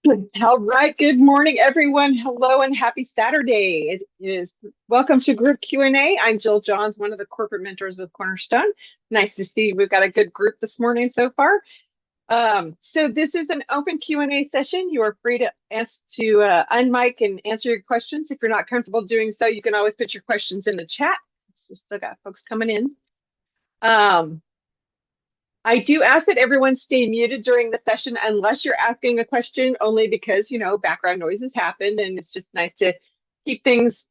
All right. Good morning, everyone. Hello and happy Saturday. It is welcome to Group Q&A. I'm Jill Johns, one of the corporate mentors with Cornerstone. Nice to see we've got a good group this morning so far. So this is an open Q&A session. You are free to unmic and answer your questions. If you're not comfortable doing so, you can always put your questions in the chat. So we still got folks coming in. Um, I do ask that everyone stay muted during the session unless you're asking a question, only because, background noises happen and it's just nice to keep things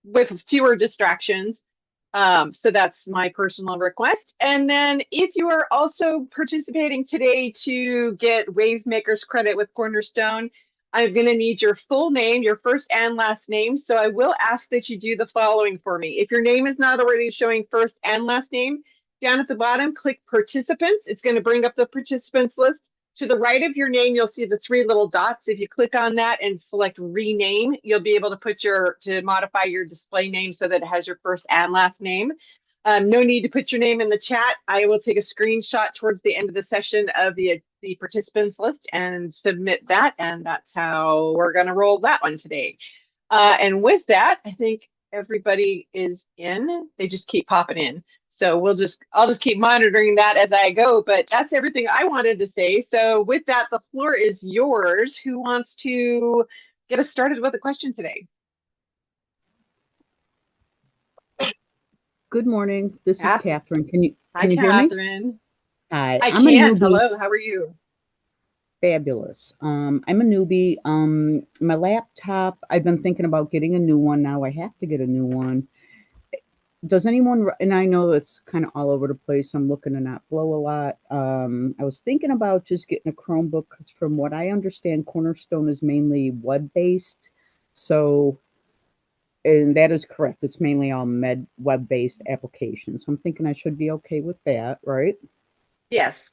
with fewer distractions. So that's my personal request. And then if you are also participating today to get Wavemakers credit with Cornerstone, I'm going to need your full name, your first and last name. So I will ask that you do the following for me. If your name is not already showing first and last name, down at the bottom, click participants. It's going to bring up the participants list. To the right of your name, you'll see the three little dots. If you click on that and select rename, you'll be able to modify your display name so that it has your first and last name. No need to put your name in the chat. I will take a screenshot towards the end of the session of the participants list and submit that. And that's how we're going to roll that one today. And with that, I think everybody is in. They just keep popping in. So I'll just keep monitoring that as I go, but that's everything I wanted to say. So with that, the floor is yours. Who wants to get us started with a question today? Good morning. This is Catherine. Catherine. Can you Hi, hear me? Catherine. Hi, I I'm a can. newbie. Hello, how are you? Fabulous. I'm a newbie. My laptop, I've been thinking about getting a new one now. I have to get a new one. Does anyone, and I know it's kind of all over the place. I'm looking to not blow a lot. I was thinking about just getting a Chromebook because from what I understand, Cornerstone is mainly web-based. So, and that is correct. It's mainly all web-based applications. So I'm thinking I should be okay with that, right? Yes.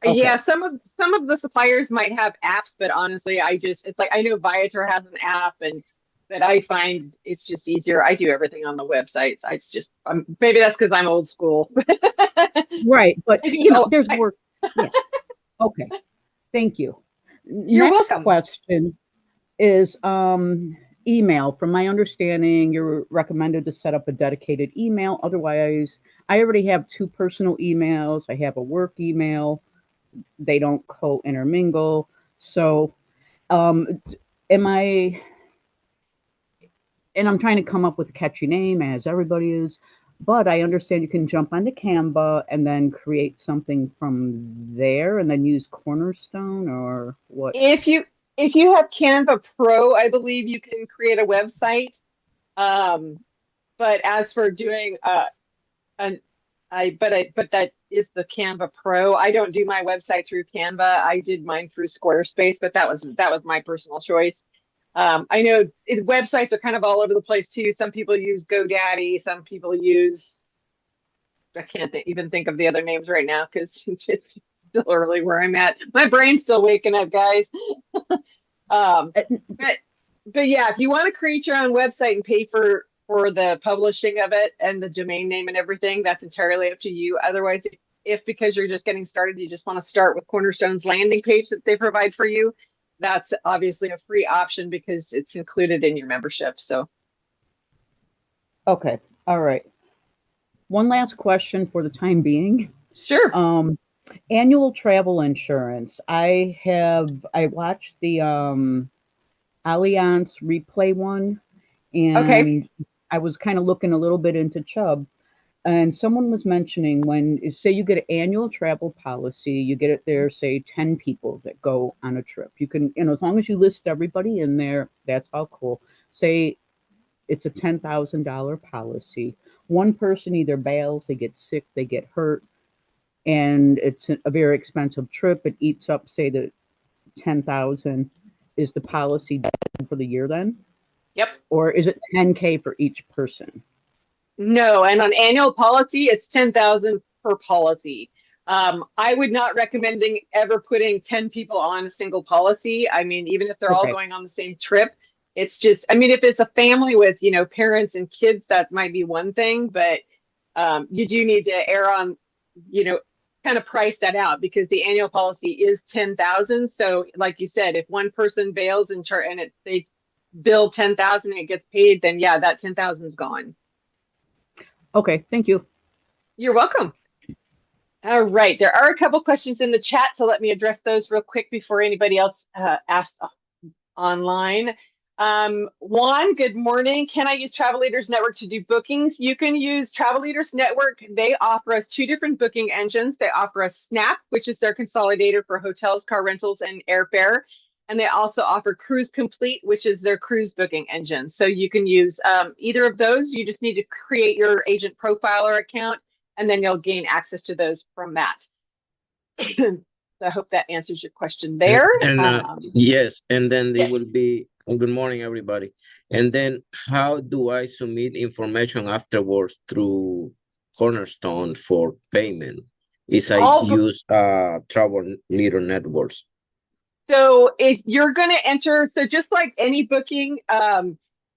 Yeah, Okay. some of the suppliers might have apps, but honestly, it's like I know Viator has an app and but I find it's just easier. I do everything on the websites. Maybe that's because I'm old school. Right, but I do. there's work. Yeah. Okay. Thank you. You're Next welcome. question is email. From my understanding, you're recommended to set up a dedicated email. Otherwise, I already have two personal emails. I have a work email. They don't co-intermingle. So, um, am I? And I'm trying to come up with a catchy name, as everybody is. But I understand you can jump onto Canva and then create something from there, and then use Cornerstone or what? If you have Canva Pro, I believe you can create a website. Um, but as for doing an but that is the Canva Pro. I don't do my website through Canva. I did mine through Squarespace, but that was my personal choice. I know websites are kind of all over the place too. Some people use GoDaddy, some people use I can't even think of the other names right now because it's still early where I'm at. My brain's still waking up, guys. Um, Uh, but but yeah, if you want to create your own website and pay for the publishing of it and the domain name and everything, that's entirely up to you. Otherwise, if because you're just getting started, you just want to start with Cornerstone's landing page that they provide for you, that's obviously a free option because it's included in your membership. So Okay. All right. One last question for the time being. sure. Um, Annual travel insurance. I watched the Allianz replay one, Okay. and I was kind of looking a little bit into Chubb, and someone was mentioning when say you get an annual travel policy, you get it there, say 10 people that go on a trip. You can, as long as you list everybody in there, that's all cool. Say it's a $10,000 policy. One person either bails, they get sick, they get hurt, and it's a very expensive trip. It eats up, say, the 10,000. Is the policy for the year then, Yep. or is it 10K for each person? No, and on annual policy, it's 10,000 per policy. I would not recommending ever putting 10 people on a single policy. I mean, even if they're all Okay, going on the same trip, it's just, I mean, if it's a family with, parents and kids, that might be one thing, but you do need to err on, you know, kind of price that out because the annual policy is 10,000. So like you said, if one person bails and they bill 10,000 and it gets paid, then yeah, that 10,000 is gone. Okay, thank you. You're welcome. All right, there are a couple questions in the chat, so let me address those real quick before anybody else asks online. Juan, good morning. Can I use Travel Leaders Network to do bookings? You can use Travel Leaders Network. They offer us two different booking engines. They offer us Snap, which is their consolidator for hotels, car rentals, and airfare. And they also offer Cruise Complete, which is their cruise booking engine. So you can use either of those. You just need to create your agent profiler account, and then you'll gain access to those from that. So I hope that answers your question there. Yes, and then they yes. will be, good morning, everybody. And then how do I submit information afterwards through Cornerstone for payment? Is I use Travel Leader Networks? So if you're going to enter, so just like any booking,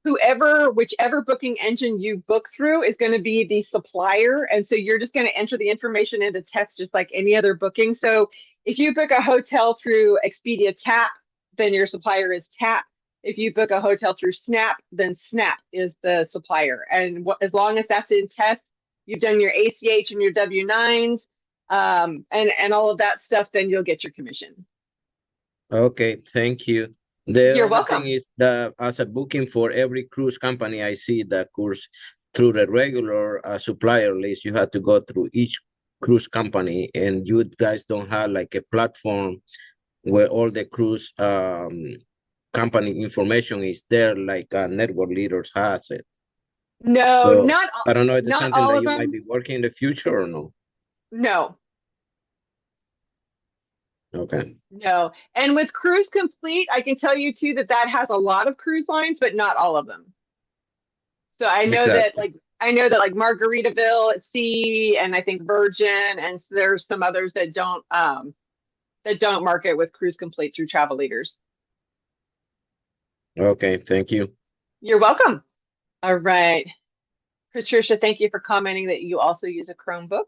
whichever booking engine you book through is going to be the supplier. And so you're just going to enter the information into text just like any other booking. So if you book a hotel through Expedia Tap, then your supplier is Tap. If you book a hotel through Snap, then Snap is the supplier. And as long as that's in test, you've done your ACH and your W-9s and all of that stuff, then you'll get your commission. Okay, thank you. You're other welcome. thing is that as a booking for every cruise company, I see that course through the regular supplier list, you have to go through each cruise company, and you guys don't have like a platform where all the cruise company information is there, like Network Leaders has it. No, So not I don't know if it's not something all that of you them. might be working in the future or no. No. Okay. No. And with Cruise Complete, I can tell you too that has a lot of cruise lines, but not all of them. So I know Exactly. that like Margaritaville at Sea and I think Virgin, and so there's some others that don't market with Cruise Complete through Travel Leaders. Okay, thank you. You're welcome. All right. Patricia, thank you for commenting that you also use a Chromebook.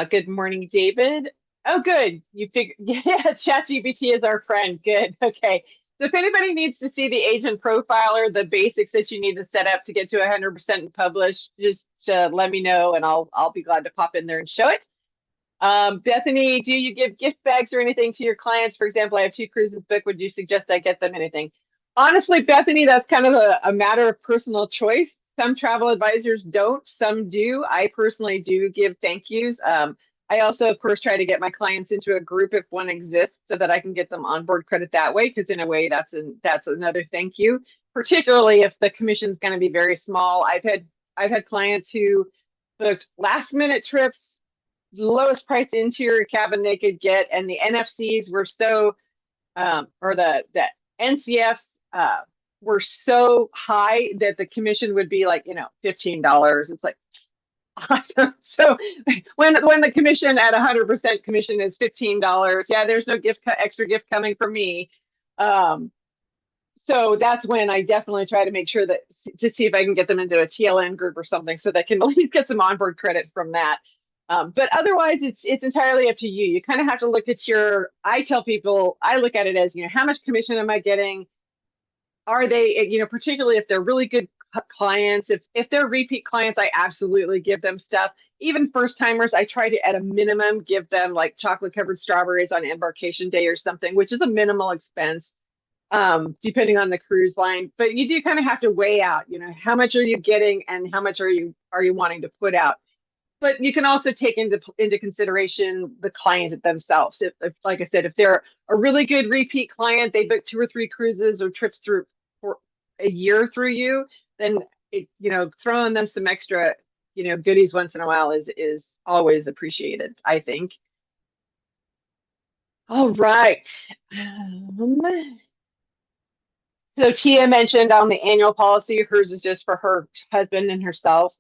Good morning, David. Oh, good. You figured, yeah, ChatGPT is our friend. Good. Okay. So if anybody needs to see the agent profiler, the basics that you need to set up to get to 100% published, just let me know and I'll be glad to pop in there and show it. Bethany, do you give gift bags or anything to your clients? For example, I have 2 cruises booked. Would you suggest I get them anything? Honestly, Bethany, that's kind of a matter of personal choice. Some travel advisors don't, some do. I personally do give thank yous. I also, of course, try to get my clients into a group if one exists so that I can get them onboard credit that way, because in a way that's another thank you, particularly if the commission is going to be very small. I've had clients who booked last minute trips, lowest price interior cabin they could get, and the NFCs were so or the NCFs were so high that the commission would be like, $15. It's like awesome. So when the commission at 100% commission is $15, yeah, there's no extra gift coming from me. So that's when I definitely try to make sure to see if I can get them into a TLN group or something so they can at least get some onboard credit from that. But otherwise, it's entirely up to you. You kind of have to look at I tell people, I look at it as, how much commission am I getting? Are they, particularly if they're really good clients, if they're repeat clients, I absolutely give them stuff. Even first timers, I try to, at a minimum, give them like chocolate covered strawberries on embarkation day or something, which is a minimal expense, depending on the cruise line. But you do kind of have to weigh out, how much are you getting and how much are you wanting to put out? But you can also take into consideration the client themselves. If, like I said, if they're a really good repeat client, they book 2 or 3 cruises or trips through for a year through you, then throwing them some extra, goodies once in a while is always appreciated, I think. All right. So Tia mentioned on the annual policy, hers is just for her husband and herself.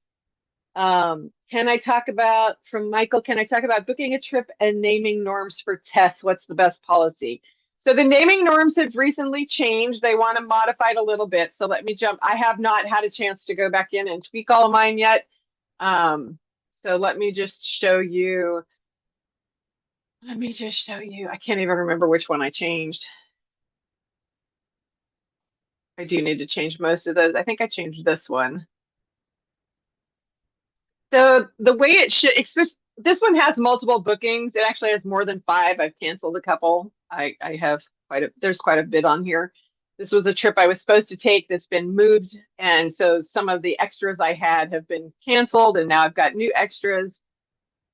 Can I talk about booking a trip and naming norms for tests? What's the best policy? So the naming norms have recently changed. They want to modify it a little bit. So let me jump. I have not had a chance to go back in and tweak all of mine yet. So So let me just show you. I can't even remember which one I changed. I do need to change most of those. I think I changed this one. So the way it should, this one has multiple bookings. It actually has more than five. I've canceled a couple. I have there's quite a bit on here. This was a trip I was supposed to take that's been moved. And so some of the extras I had have been canceled, and now I've got new extras.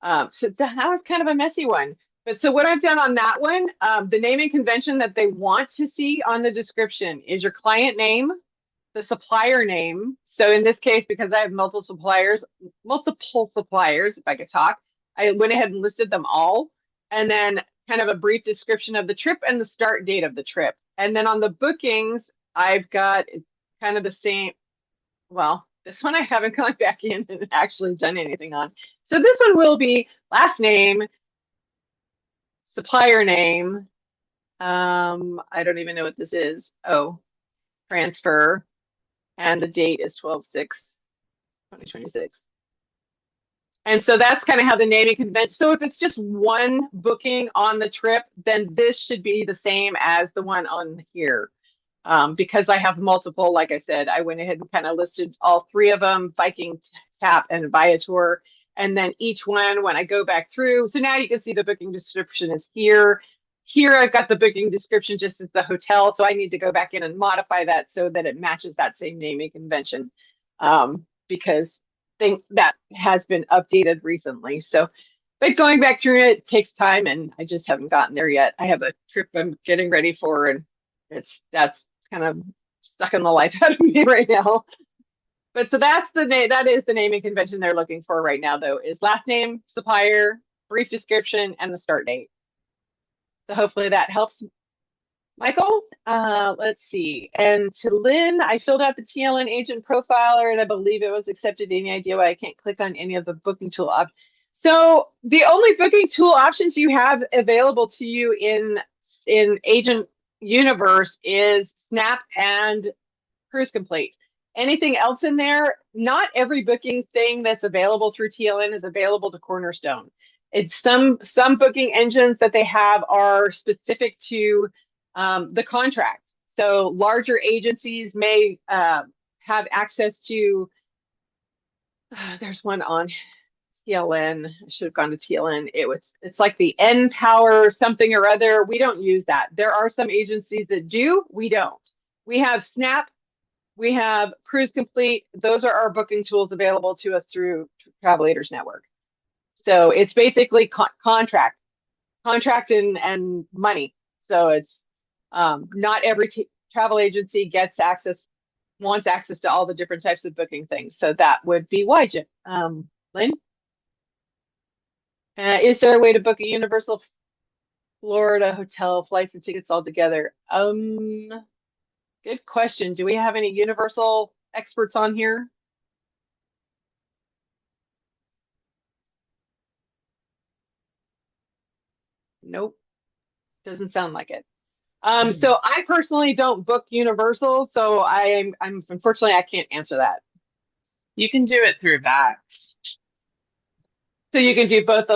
So that was kind of a messy one. But so what I've done on that one, the naming convention that they want to see on the description is your client name, the supplier name. So in this case, because I have multiple suppliers, if I could talk, I went ahead and listed them all. And then kind of a brief description of the trip and the start date of the trip. And then on the bookings, I've got kind of the same. Well, this one I haven't gone back in and actually done anything on. So this one will be last name, supplier name. I don't even know what this is. Oh, transfer. And the date is 12/6/2026. And so that's kind of how the naming convention. So if it's just one booking on the trip, then this should be the same as the one on here. Because I have multiple, like I said, I went ahead and kind of listed all three of them, Viking, TAP, and Viator. And then each one, when I go back through, so now you can see the booking description is here. Here I've got the booking description just as the hotel. So I need to go back in and modify that so that it matches that same naming convention. Because that has been updated recently. So, but going back through it takes time, and I just haven't gotten there yet. I have a trip I'm getting ready for, and that's kind of sucking the life out of me right now. But so that's the name. That is the naming convention they're looking for right now, though, is last name, supplier, brief description, and the start date. So hopefully that helps, Michael. Let's see. And to Lynn, I filled out the TLN agent profiler, and I believe it was accepted. Any idea why I can't click on any of the booking tool options? So the only booking tool options you have available to you in Agent Universe is Snap and Cruise Complete. Anything else in there? Not every booking thing that's available through TLN is available to Cornerstone. It's some booking engines that they have are specific to the contract. So larger agencies may have access to. There's one on TLN. I should have gone to TLN. It's like the NPower something or other. We don't use that. There are some agencies that do. We don't. We have Snap. We have Cruise Complete. Those are our booking tools available to us through Travelators Network. So it's basically contract and money. So it's not every travel agency wants access to all the different types of booking things. So that would be Wygent. Lynn? Is there a way to book a Universal Florida hotel flights and tickets all together? Good question. Do we have any Universal experts on here? Nope. Doesn't sound like it. So I personally don't book Universal, so I'm unfortunately I can't answer that. You can do it through Vax. So you can do both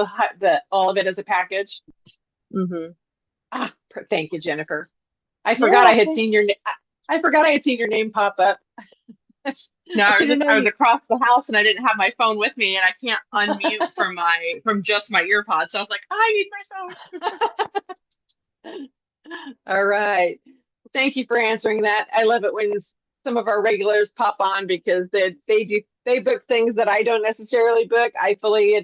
all of it as a package. Mm-hmm. Thank you, Jennifer. I forgot I had seen your I forgot I had seen your name pop up. No, I was across the house and I didn't have my phone with me, and I can't unmute from just my earpods. So I was like, I need my phone. All right. Thank you for answering that. I love it when some of our regulars pop on because they book things that I don't necessarily book. I fully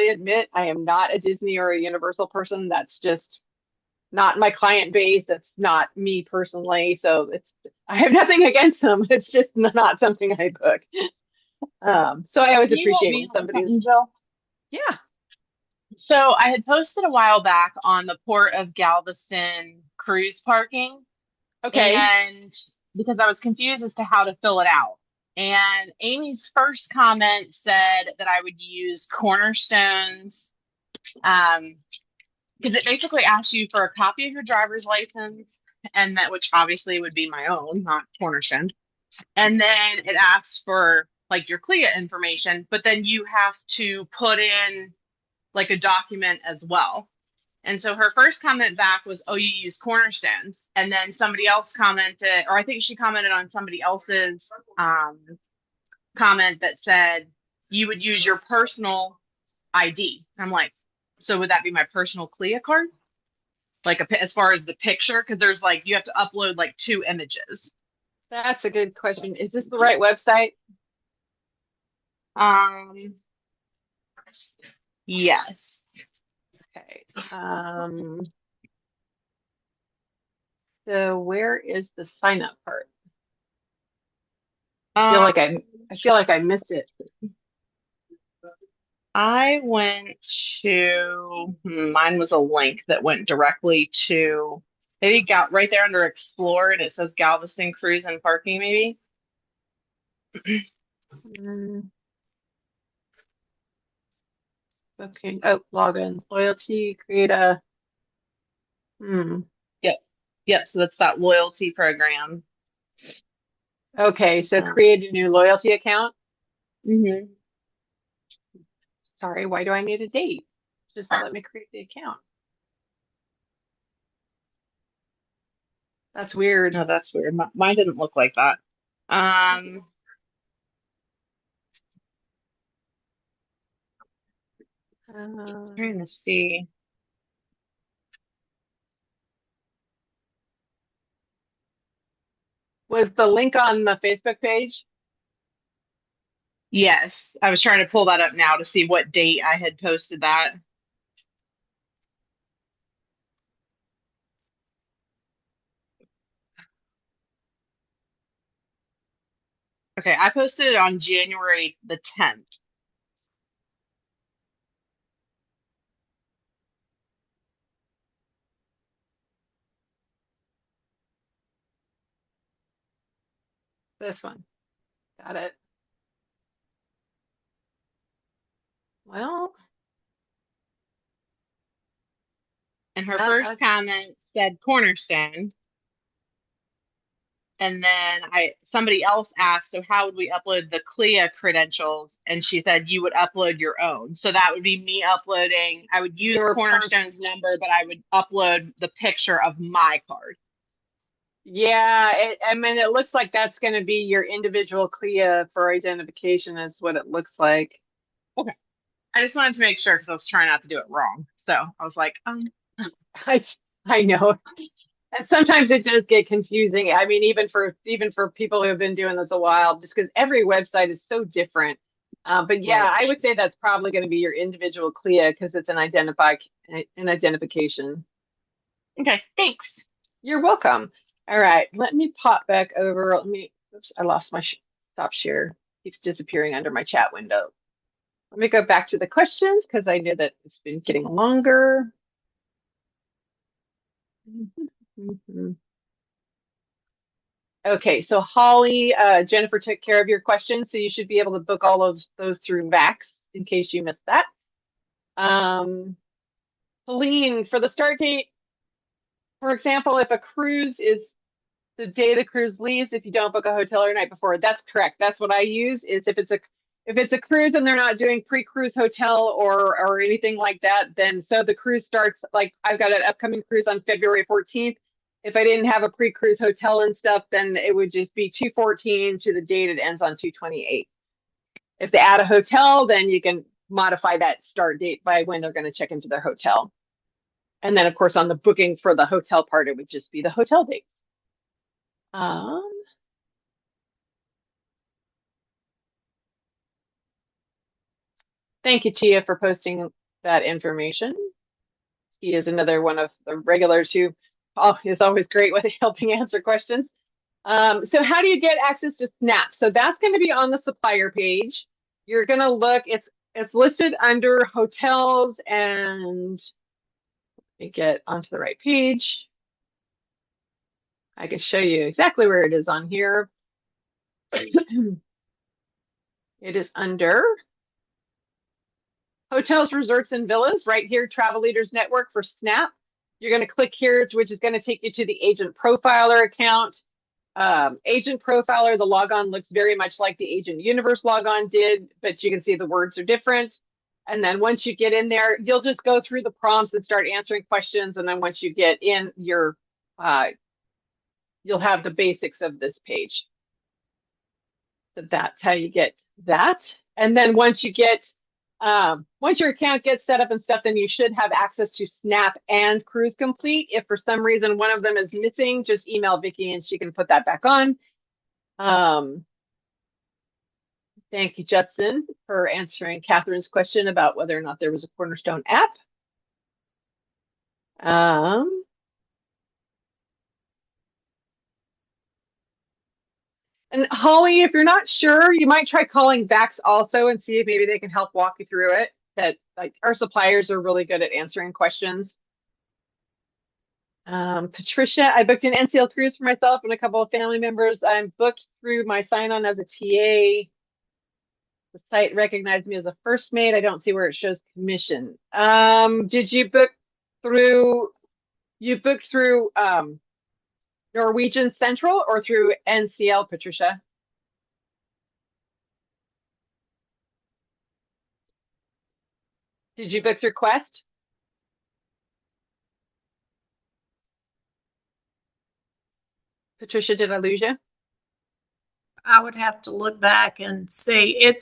admit I am not a Disney or a Universal person. That's just not my client base. That's not me personally. So I have nothing against them. It's just not something I book. So I always appreciate when somebody. Yeah. So I had posted a while back on the Port of Galveston cruise parking. Okay. And because I was confused as to how to fill it out. And Amy's first comment said that I would use Cornerstone's, because it basically asks you for a copy of your driver's license, and which obviously would be my own, not Cornerstone. And then it asks for like your CLIA information, but then you have to put in like a document as well. And so her first comment back was, oh, you use Cornerstones. And then somebody else commented, or I think she commented on somebody else's comment that said you would use your personal ID. I'm like, so would that be my personal CLIA card? Like as far as the picture? Because there's like, you have to upload like 2 images. That's a good question. Is this the right website? Yes. Okay. So where is the sign up part? I feel like I missed it. I went to mine was a link that went directly to maybe got right there under Explore, and it says Galveston Cruise and Parking, maybe. Okay. Oh, login, loyalty, create a. Yep. So that's that loyalty program. Okay, so create a new loyalty account. Mm-hmm. Sorry, why do I need a date? Just let me create the account. That's weird. No, that's weird. Mine didn't look like that. Trying to see. Was the link on the Facebook page? Yes, I was trying to pull that up now to see what date I had posted that. Okay, I posted it on January the 10th. This one. Got it. Well, And her first comment said Cornerstone. And then somebody else asked, so how would we upload the CLIA credentials? And she said you would upload your own. So that would be me uploading. I would use Cornerstone's number, but I would upload the picture of my card. Yeah, I mean, it looks like that's going to be your individual CLIA for identification is what it looks like. Okay. I just wanted to make sure because I was trying not to do it wrong. So I was like, I know. And sometimes it does get confusing. I mean, even for people who have been doing this a while, just because every website is so different. But yeah, right. I would say that's probably going to be your individual CLIA because it's an identification. Okay, thanks. You're welcome. All right, let me pop back over. Oops, I lost my stop share. It's disappearing under my chat window. Let me go back to the questions because I knew that it's been getting longer. Okay, so Holly, Jennifer took care of your questions, so you should be able to book all those through Vax in case you missed that. Helene, for the start date, for example, if a cruise is the day the cruise leaves, if you don't book a hotel or night before, that's correct. That's what I use. Is if it's a cruise and they're not doing pre-cruise hotel or anything like that, then so the cruise starts, like I've got an upcoming cruise on February 14th. If I didn't have a pre-cruise hotel and stuff, then it would just be 2/14 to the date it ends on 2/28. If they add a hotel, then you can modify that start date by when they're going to check into their hotel. And then, of course, on the booking for the hotel part, it would just be the hotel dates. Thank you, Tia, for posting that information. He is another one of the regulars who is always great with helping answer questions. So how do you get access to Snap? So that's going to be on the supplier page. You're going to look, it's listed under hotels, and let me get onto the right page. I can show you exactly where it is on here. It is under Hotels, Resorts, and Villas, right here, Travel Leaders Network for Snap. You're going to click here, which is going to take you to the Agent Profiler account. Agent Profiler, the logon looks very much like the Agent Universe logon did, but you can see the words are different. And then once you get in there, you'll just go through the prompts and start answering questions. And then once you get in, you'll have the basics of this page. So that's how you get that. And then once your account gets set up and stuff, then you should have access to Snap and Cruise Complete. If for some reason one of them is missing, just email Vicki and she can put that back on. Thank you, Judson, for answering Catherine's question about whether or not there was a Cornerstone app. And Holly, if you're not sure, you might try calling VAX also and see if maybe they can help walk you through it. That like our suppliers are really good at answering questions. Patricia, I booked an NCL cruise for myself and a couple of family members. I'm booked through my sign-on as a TA. The site recognized me as a first mate. I don't see where it shows commission. Did you book through, Norwegian Central or through NCL, Patricia? Did you book through Quest? Patricia, did I lose you? I would have to look back and see.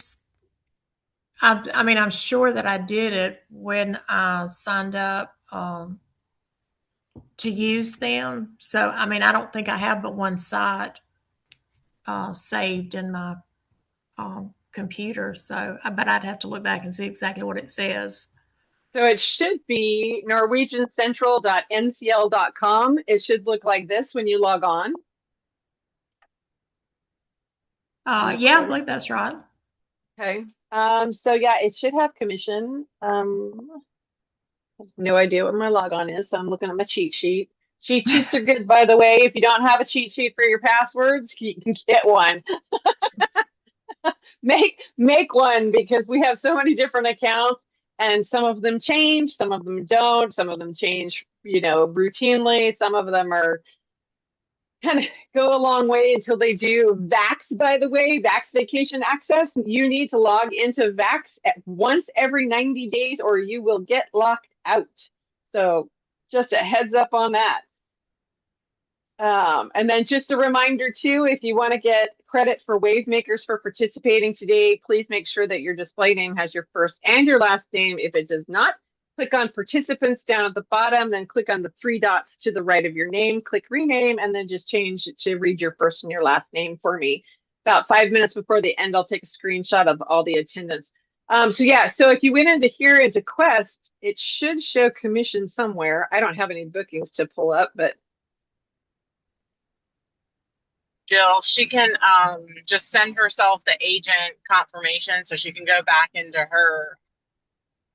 I mean, I'm sure that I did it when I signed up to use them. So, I mean, I don't think I have but one site saved in my computer. So, but I'd have to look back and see exactly what it says. So it should be norwegiancentral.ncl.com. It should look like this when you log on. Yeah, I believe that's right. Okay. So yeah, it should have commission. No idea what my logon is, so I'm looking at my cheat sheet. Cheat sheets are good, by the way. If you don't have a cheat sheet for your passwords, you can get one. Make one, because we have so many different accounts and some of them change, some of them don't, some of them change, routinely. Some of them are kind of go a long way until they do. VAX, by the way, VAX Vacation Access, you need to log into VAX once every 90 days or you will get locked out. So just a heads up on that. And then just a reminder too, if you want to get credit for Wavemakers for participating today, please make sure that your display name has your first and your last name. If it does not, click on participants down at the bottom, then click on the 3 dots to the right of your name, click rename, and then just change it to read your first and your last name for me. About 5 minutes before the end, I'll take a screenshot of all the attendance. So if you went into Quest, it should show commission somewhere. I don't have any bookings to pull up, but Jill, she can just send herself the agent confirmation, so she can go back into her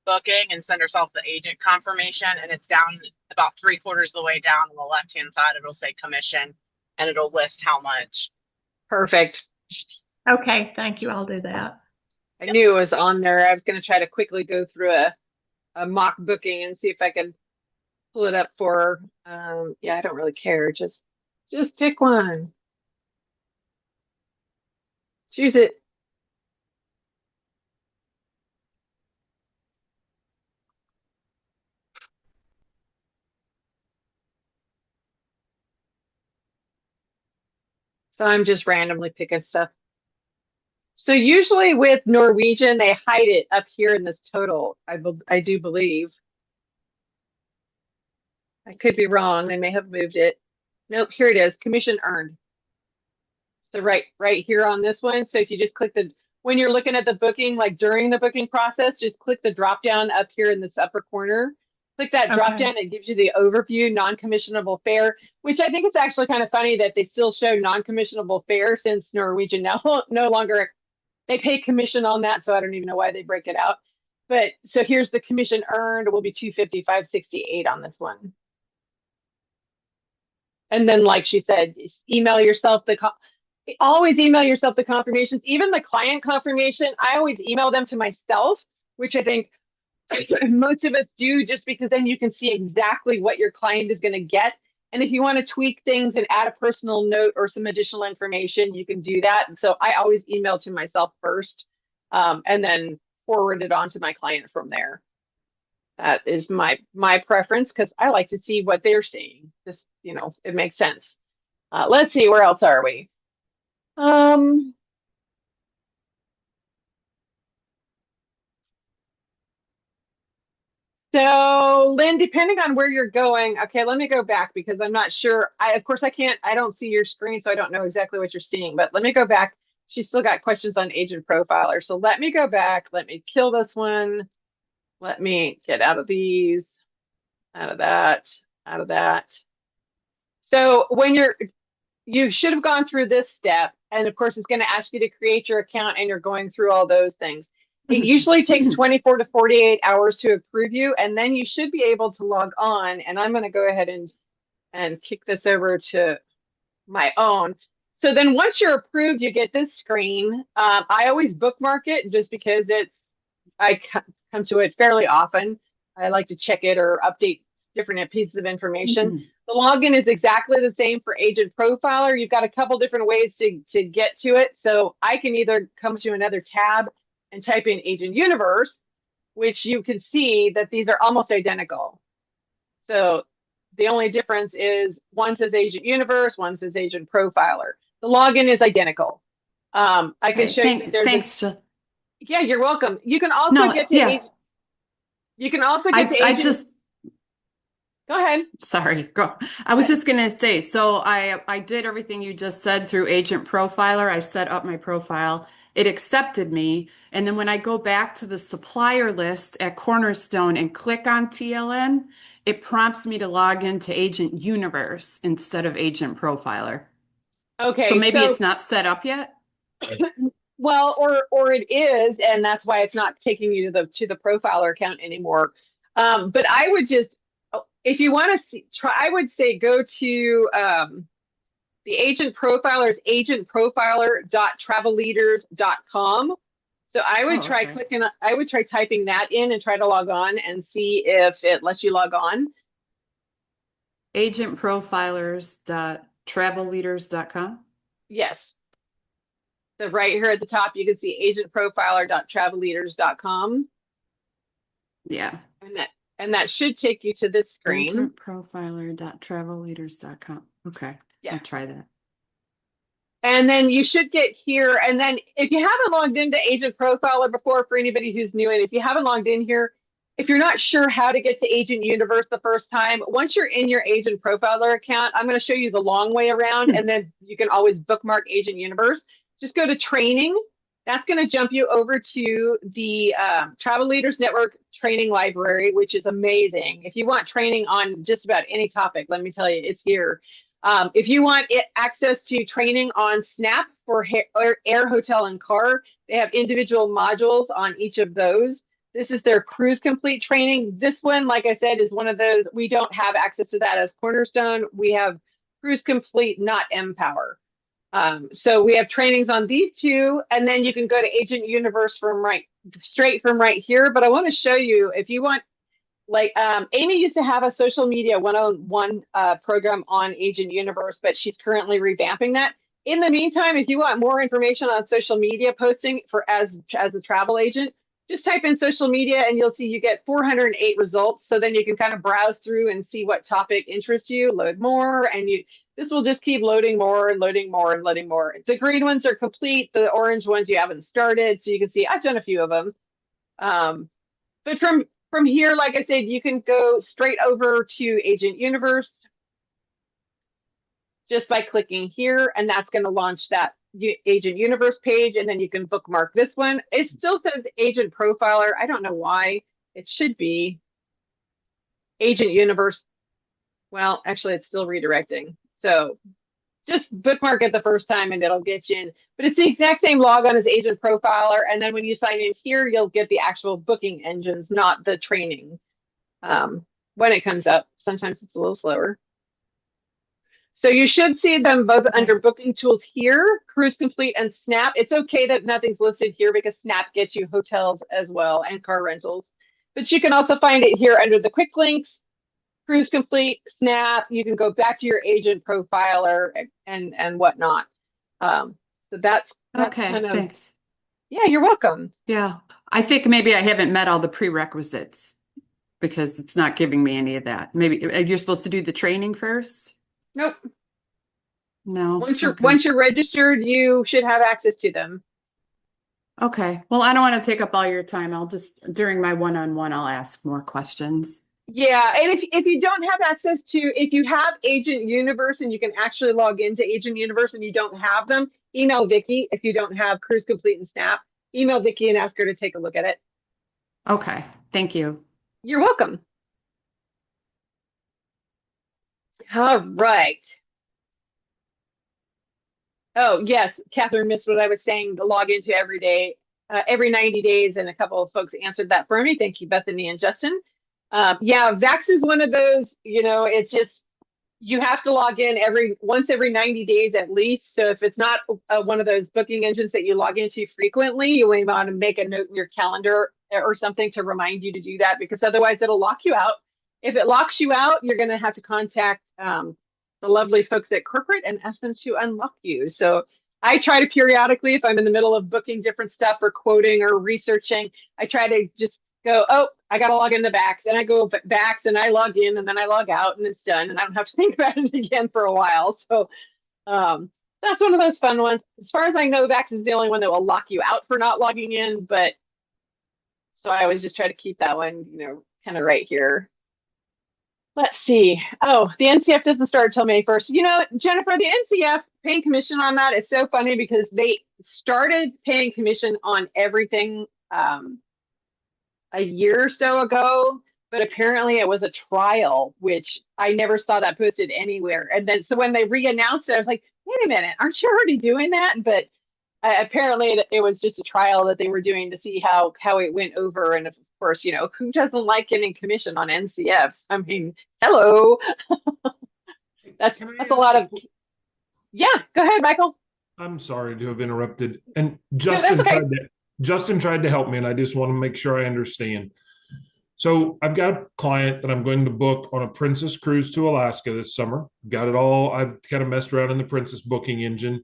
booking and send herself the agent confirmation, and it's down about 3/4 of the way down on the left-hand side. It'll say commission and it'll list how much. Perfect. Okay, thank you. I'll do that. I knew it was on there. I was going to try to quickly go through a mock booking and see if I could pull it up for her. Yeah, I don't really care. Just pick one. Choose it. So I'm just randomly picking stuff. So usually with Norwegian, they hide it up here in this total. I do believe. I could be wrong. They may have moved it. Nope, here it is. Commission earned. So right here on this one. So if you just click when you're looking at the booking, like during the booking process, just click the drop down up here in this upper corner. Click that drop down. It gives you the overview, non-commissionable fare, which I think it's actually kind of funny that they still show non-commissionable fare, since Norwegian now no longer, they pay commission on that. So I don't even know why they break it out. But so here's the commission earned. It will be $250, $568 on this one. And then, like she said, email yourself always email yourself the confirmations. Even the client confirmation, I always email them to myself, which I think most of us do, just because then you can see exactly what your client is going to get And if you want to tweak things and add a personal note or some additional information, you can do that. And so I always email to myself first, and then forward it on to my client from there. That is my preference because I like to see what they're seeing. Just, it makes sense. Let's see, where else are we? So Lynn, depending on where you're going, okay, let me go back because I'm not sure. Of course, I don't see your screen, so I don't know exactly what you're seeing, but let me go back. She's still got questions on Agent Profiler. So let me go back. Let me kill this one. Let me get out of these, out of that, out of that. So when you should have gone through this step. And of course, it's going to ask you to create your account and you're going through all those things. It usually takes 24 to 48 hours to approve you, and then you should be able to log on. And I'm going to go ahead and kick this over to my own. So then once you're approved, you get this screen. I always bookmark it just because I come to it fairly often. I like to check it or update different pieces of information. The login is exactly the same for Agent Profiler. You've got a couple different ways to get to it. So I can either come to another tab and type in Agent Universe, which you can see that these are almost identical. So the only difference is one says Agent Universe, one says Agent Profiler. The login is identical. I can show you. Thanks, Jill. Yeah, you're welcome. You can also get to Agent. You can also get to Agent. Go ahead. Sorry, go. I was just going to say, so I did everything you just said through Agent Profiler. I set up my profile. It accepted me. And then when I go back to the supplier list at Cornerstone and click on TLN, it prompts me to log into Agent Universe instead of Agent Profiler. Okay. So maybe it's not set up yet? Well, or it is, and that's why it's not taking you to the Profiler account anymore. But I would just, if you want to try, I would say go to the Agent Profiler's agentprofiler.travelleaders.com. So I would try I would try typing that in and try to log on and see if it lets you log on. Agentprofilers.travelleaders.com? Yes. So right here at the top, you can see agentprofiler.travelleaders.com. Yeah. And that should take you to this screen. Agentprofiler.travelleaders.com. Okay. Yeah. I'll try that. And then you should get here. And then if you haven't logged into Agent Profiler before, for anybody who's new, and if you haven't logged in here, if you're not sure how to get to Agent Universe the first time, once you're in your Agent Profiler account, I'm going to show you the long way around. And then you can always bookmark Agent Universe. Just go to training. That's going to jump you over to the Travel Leaders Network training library, which is amazing. If you want training on just about any topic, let me tell you, it's here. If you want access to training on Snap for air, hotel, and car, they have individual modules on each of those. This is their Cruise Complete training. This one, like I said, is one of those. We don't have access to that as Cornerstone. We have Cruise Complete, not Empower. So we have trainings on these two, and then you can go to Agent Universe straight from right here. But I want to show you, if you want, like Amy used to have a social media 101 program on Agent Universe, but she's currently revamping that. In the meantime, if you want more information on social media posting as a travel agent, just type in social media and you'll see you get 408 results. So then you can kind of browse through and see what topic interests you, load more, and this will just keep loading more and loading more and loading more. The green ones are complete. The orange ones you haven't started. So you can see I've done a few of them. But from here, like I said, you can go straight over to Agent Universe just by clicking here, and that's going to launch that Agent Universe page, and then you can bookmark this one. It still says Agent Profiler. I don't know why. It should be Agent Universe. Well, actually, it's still redirecting. So just bookmark it the first time and it'll get you in. But it's the exact same logon as Agent Profiler. And then when you sign in here, you'll get the actual booking engines, not the training. When it comes up, sometimes it's a little slower. So you should see them both under booking tools here, Cruise Complete and Snap. It's okay that nothing's listed here because Snap gets you hotels as well and car rentals. But you can also find it here under the quick links. Cruise Complete, Snap, you can go back to your agent profiler and whatnot. So that's Okay, kind of, thanks. yeah, you're welcome. Yeah, I think maybe I haven't met all the prerequisites because it's not giving me any of that. Maybe you're supposed to do the training first? Nope. No. Okay. Once you're registered, you should have access to them. Okay. Well, I don't want to take up all your time. I'll just, during my one-on-one, I'll ask more questions. Yeah, and if you don't have access to, if you have Agent Universe and you can actually log into Agent Universe and you don't have them, email Vicki. If you don't have Cruise Complete and Snap, email Vicki and ask her to take a look at it. Okay. Thank you. You're welcome. All right. Oh, yes, Catherine missed what I was saying, to log into every day, every 90 days, and a couple of folks answered that for me. Thank you, Bethany and Justin. Yeah, Vax is one of those, it's just, you have to log in once every 90 days at least. So if it's not one of those booking engines that you log into frequently, you may want to make a note in your calendar or something to remind you to do that, because otherwise it'll lock you out. If it locks you out, you're going to have to contact the lovely folks at corporate and ask them to unlock you. So I try to periodically, if I'm in the middle of booking different stuff or quoting or researching, I try to just go, oh, I got to log into Vax, and I go Vax and I log in and then I log out and it's done. And I don't have to think about it again for a while. So that's one of those fun ones. As far as I know, Vax is the only one that will lock you out for not logging in. But so I always just try to keep that one, kind of right here. Let's see. Oh, the NCF doesn't start until May 1st. Jennifer, the NCF paying commission on that is so funny because they started paying commission on everything a year or so ago, but apparently it was a trial, which I never saw that posted anywhere. And then so when they re-announced it, I was like, wait a minute, aren't you already doing that? But apparently it was just a trial that they were doing to see how it went over. And of course, who doesn't like getting commission on NCFs? I mean, hello. that's a lot of. Yeah, go ahead, Michael. I'm sorry to have interrupted. And Justin tried to help me, and I just want to make sure I understand. So I've got a client that I'm going to book on a Princess cruise to Alaska this summer. Got it all. I've kind of messed around in the Princess booking engine.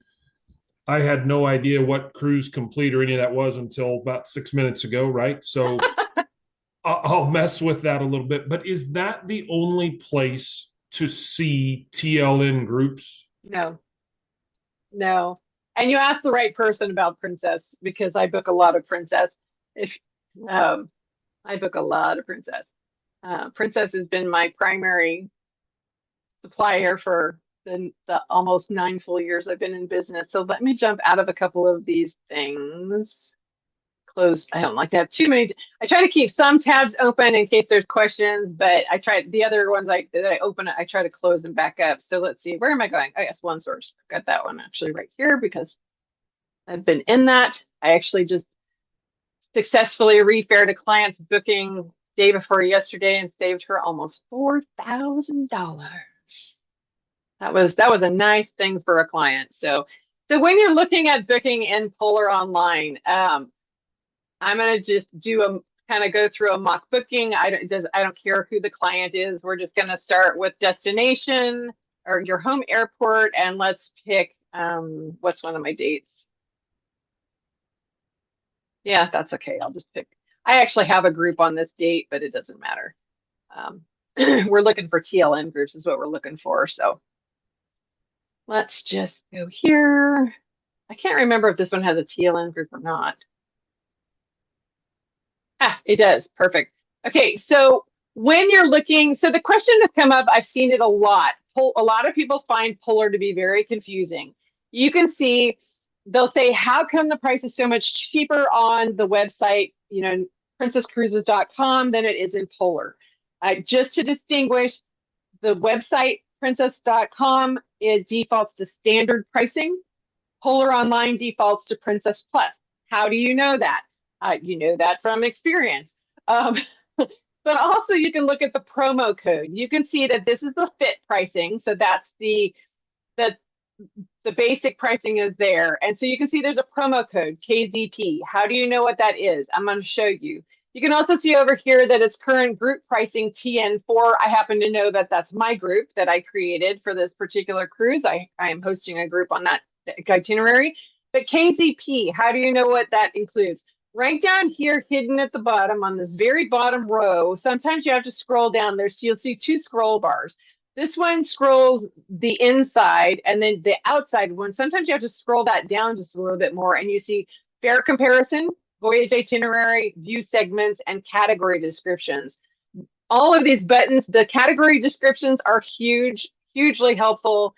I had no idea what Cruise Complete or any of that was until about 6 minutes ago, right? So I'll mess with that a little bit. But is that the only place to see TLN groups? No. And you asked the right person about Princess, because I book a lot of Princess. I book a lot of Princess. Princess has been my primary supplier for the almost 9 full years I've been in business. So let me jump out of a couple of these things. Close. I don't like to have too many. I try to keep some tabs open in case there's questions, but I try the other ones that I open, I try to close them back up. So let's see, where am I going? I guess OneSource. I've got that one actually right here because I've been in that. I actually just successfully refared a client's booking day before yesterday and saved her almost $4,000. That was a nice thing for a client. So when you're looking at booking in Polar Online, I'm going to just go through a mock booking. I don't care who the client is. We're just going to start with destination or your home airport, and let's pick what's one of my dates. Yeah, that's okay. I'll just pick. I actually have a group on this date, but it doesn't matter. We're looking for TLN groups is what we're looking for. So let's just go here. I can't remember if this one has a TLN group or not. It does. Perfect. Okay, so when you're looking, so the question that's come up, I've seen it a lot. A lot of people find Polar to be very confusing. You can see they'll say, how come the price is so much cheaper on the website, princesscruises.com than it is in Polar? Just to distinguish, the website princess.com, it defaults to standard pricing. Polar Online defaults to Princess Plus. How do you know that? You know that from experience. But also you can look at the promo code. You can see that this is the fit pricing. So that's the basic pricing is there. And so you can see there's a promo code, KZP. How do you know what that is? I'm going to show you. You can also see over here that it's current group pricing TN4. I happen to know that that's my group that I created for this particular cruise. I am hosting a group on that itinerary. But KZP, how do you know what that includes? Right down here, hidden at the bottom on this very bottom row, sometimes you have to scroll down there. So you'll see two scroll bars. This one scrolls the inside, and then the outside one, sometimes you have to scroll that down just a little bit more, and you see fare comparison, voyage itinerary, view segments, and category descriptions. All of these buttons, the category descriptions are huge, hugely helpful,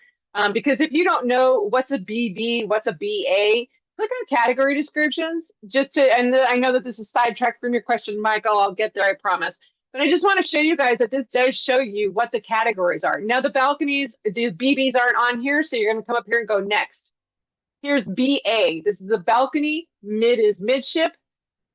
because if you don't know what's a BB, what's a BA, click on category descriptions and I know that this is sidetracked from your question, Michael, I'll get there, I promise. But I just want to show you guys that this does show you what the categories are. Now the balconies, the BBs aren't on here, so you're going to come up here and go next. Here's BA. This is the balcony. Mid is midship.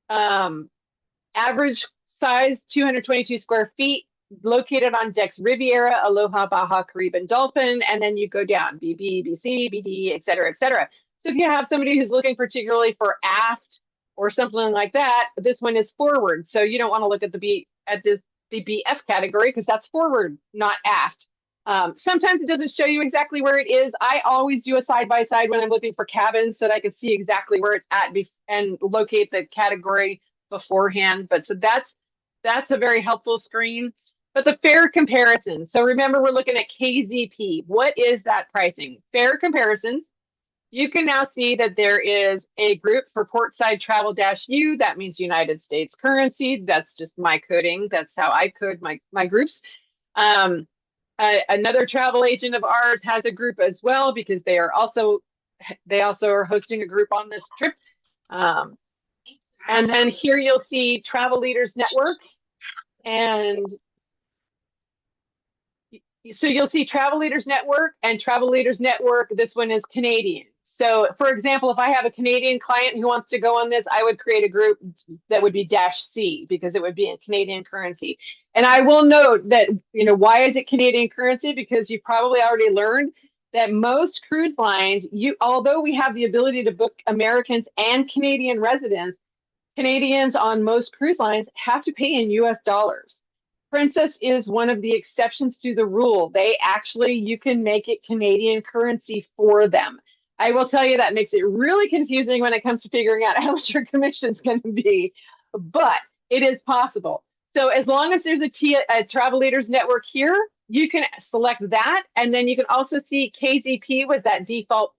Average size 222 square feet. Located on decks Riviera, Aloha, Baja, Caribbean, Dolphin, and then you go down BB, BC, BD, et cetera, et cetera. So if you have somebody who's looking particularly for aft or something like that, this one is forward. So you don't want to look at the BF category because that's forward, not aft. Sometimes it doesn't show you exactly where it is. I always do a side-by-side when I'm looking for cabins so that I can see exactly where it's at and locate the category beforehand. But so that's a very helpful screen. But the fare comparison. So remember, we're looking at KZP. What is that pricing? Fare comparisons. You can now see that there is a group for Portside Travel-U. That means United States currency. That's just my coding. That's how I code my groups. Another travel agent of ours has a group as well because they also are hosting a group on this trip. And then here you'll see Travel Leaders Network. And so you'll see Travel Leaders Network and Travel Leaders Network. This one is Canadian. So for example, if I have a Canadian client who wants to go on this, I would create a group that would be -C because it would be in Canadian currency. And I will note that, why is it Canadian currency? Because you've probably already learned that most cruise lines, although we have the ability to book Americans and Canadian residents, Canadians on most cruise lines have to pay in US dollars. Princess is one of the exceptions to the rule. You can make it Canadian currency for them. I will tell you that makes it really confusing when it comes to figuring out how much your commission is going to be, but it is possible. So as long as there's a Travel Leaders Network here, you can select that. And then you can also see KZP with that default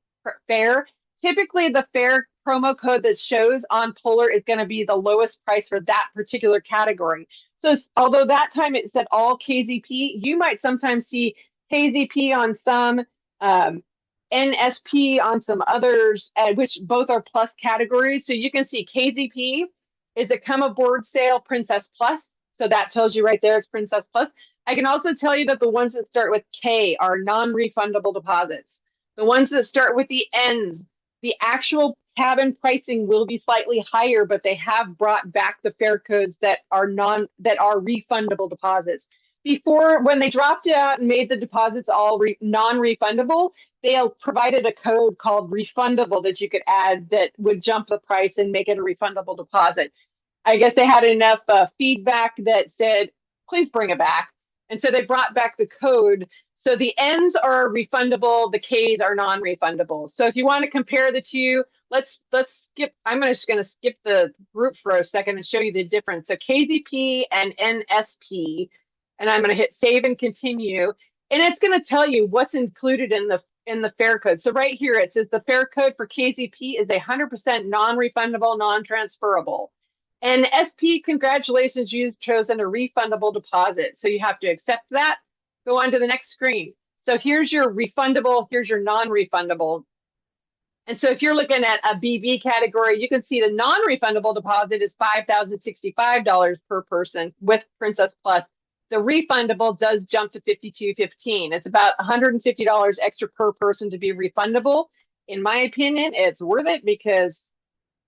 fare. Typically the fare promo code that shows on Polar is going to be the lowest price for that particular category. So although that time it said all KZP, you might sometimes see KZP on some, NSP on some others, which both are plus categories. So you can see KZP is a come aboard sale Princess Plus. So that tells you right there it's Princess Plus. I can also tell you that the ones that start with K are non-refundable deposits. The ones that start with the N's, the actual cabin pricing will be slightly higher, but they have brought back the fare codes that are refundable deposits. Before, when they dropped it out and made the deposits all non-refundable, they provided a code called refundable that you could add that would jump the price and make it a refundable deposit. I guess they had enough feedback that said, please bring it back. And so they brought back the code. So the N's are refundable, the K's are non-refundable. So if you want to compare the two, let's skip. I'm just going to skip the group for a second and show you the difference. So KZP and NSP, and I'm going to hit save and continue. And it's going to tell you what's included in the fare code. So right here, it says the fare code for KZP is 100% non-refundable, non-transferable. And SP, congratulations, you've chosen a refundable deposit. So you have to accept that. Go on to the next screen. So here's your refundable, here's your non-refundable. And so if you're looking at a BB category, you can see the non-refundable deposit is $5,065 per person with Princess Plus. The refundable does jump to $5,215. It's about $150 extra per person to be refundable. In my opinion, it's worth it because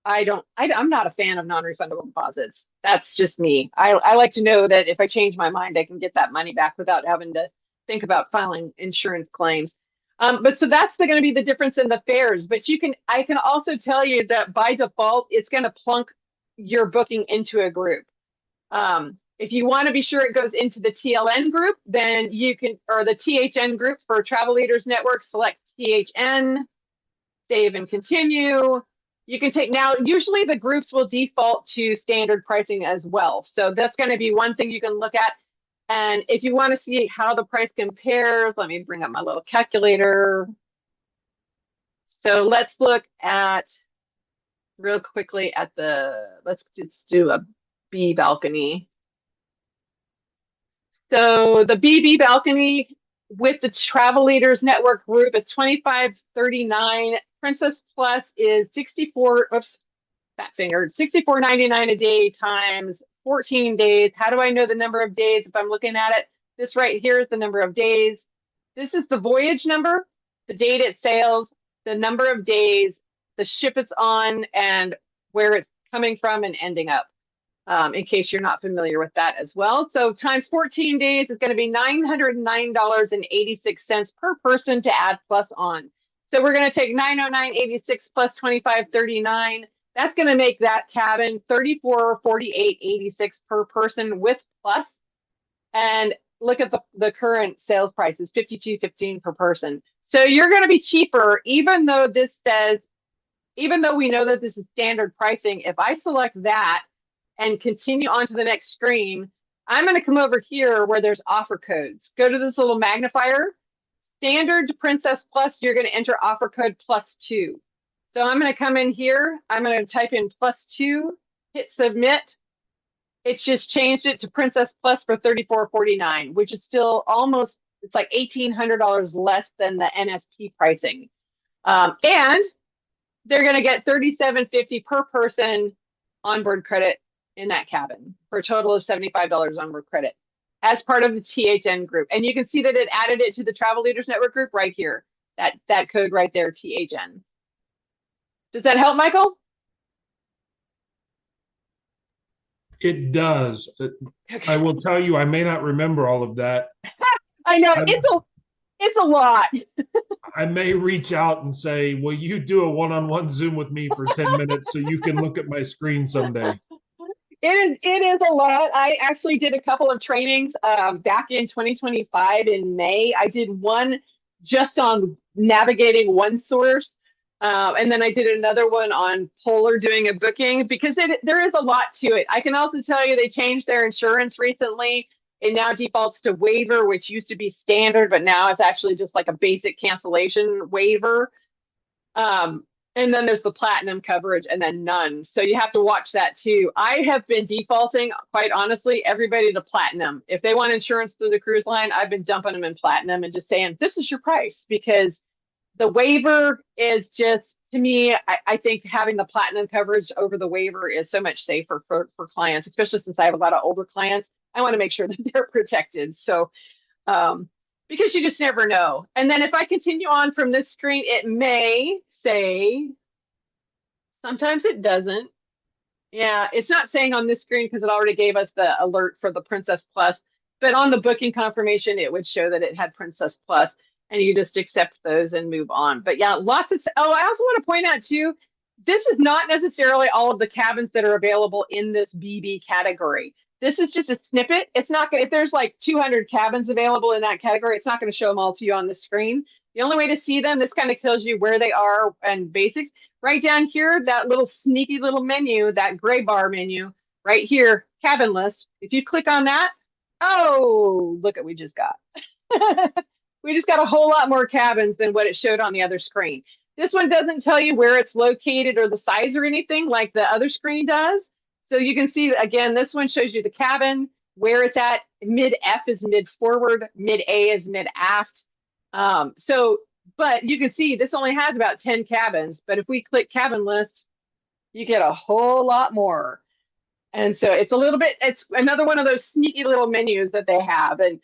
I'm not a fan of non-refundable deposits. That's just me. I like to know that if I change my mind, I can get that money back without having to think about filing insurance claims. But so that's going to be the difference in the fares. But I can also tell you that by default, it's going to plunk your booking into a group. If you want to be sure it goes into the TLN group, then you can, or the THN group for Travel Leaders Network, select THN, save and continue. You can take now, usually the groups will default to standard pricing as well. So that's going to be one thing you can look at. And if you want to see how the price compares, let me bring up my little calculator. So let's look at real quickly at let's just do a B balcony. So the BB balcony with the Travel Leaders Network group is $25.39. Princess Plus is 64. Oops, fat fingered. $64.99 a day times 14 days. How do I know the number of days if I'm looking at it? This right here is the number of days. This is the voyage number, the date it sails, the number of days, the ship it's on, and where it's coming from and ending up. In case you're not familiar with that as well. So times 14 days is going to be $909.86 per person to add plus on. So we're going to take $909.86 plus $25.39. That's going to make that cabin $3448.86 per person with plus. And look at the current sales price is $52.15 per person. So you're going to be cheaper, even though this says, even though we know that this is standard pricing. If I select that and continue on to the next screen, I'm going to come over here where there's offer codes. Go to this little magnifier. Standard to Princess Plus, you're going to enter offer code +2. So I'm going to come in here. I'm going to type in +2, hit submit. It's just changed it to Princess Plus for $34.49, which is still almost, it's like $1,800 less than the NSP pricing. And they're going to get $37.50 per person onboard credit in that cabin for a total of $75 onboard credit as part of the THN group. And you can see that it added it to the Travel Leaders Network group right here, that code right there, THN. Does that help, Michael? It does. I will tell you, I may not remember all of that. I know, it's a lot. I may reach out and say, will you do a one-on-one Zoom with me for 10 minutes so you can look at my screen someday? It is a lot. I actually did a couple of trainings back in 2025 in May. I did one just on navigating OneSource. And then I did another one on Polar doing a booking because there is a lot to it. I can also tell you they changed their insurance recently. It now defaults to waiver, which used to be standard, but now it's actually just like a basic cancellation waiver. And then there's the platinum coverage and then none. So you have to watch that too. I have been defaulting, quite honestly, everybody to platinum. If they want insurance through the cruise line, I've been dumping them in platinum and just saying, this is your price, because the waiver is just, to me, I think having the platinum coverage over the waiver is so much safer for clients, especially since I have a lot of older clients. I want to make sure that they're protected. So, because you just never know. And then if I continue on from this screen, it may say, sometimes it doesn't. Yeah, it's not saying on this screen because it already gave us the alert for the Princess Plus, but on the booking confirmation, it would show that it had Princess Plus, and you just accept those and move on. But yeah, lots of, oh, I also want to point out too, this is not necessarily all of the cabins that are available in this BB category. This is just a snippet. It's not going to, if there's like 200 cabins available in that category, it's not going to show them all to you on the screen. The only way to see them, this kind of tells you where they are and basics. Right down here, that little sneaky little menu, that gray bar menu, right here, cabin list. If you click on that, oh, look at what we just got. We just got a whole lot more cabins than what it showed on the other screen. This one doesn't tell you where it's located or the size or anything like the other screen does. So you can see, again, this one shows you the cabin, where it's at. Mid F is mid forward, mid A is mid aft. But you can see this only has about 10 cabins. But if we click cabin list, you get a whole lot more. And so it's a little bit, it's another one of those sneaky little menus that they have, and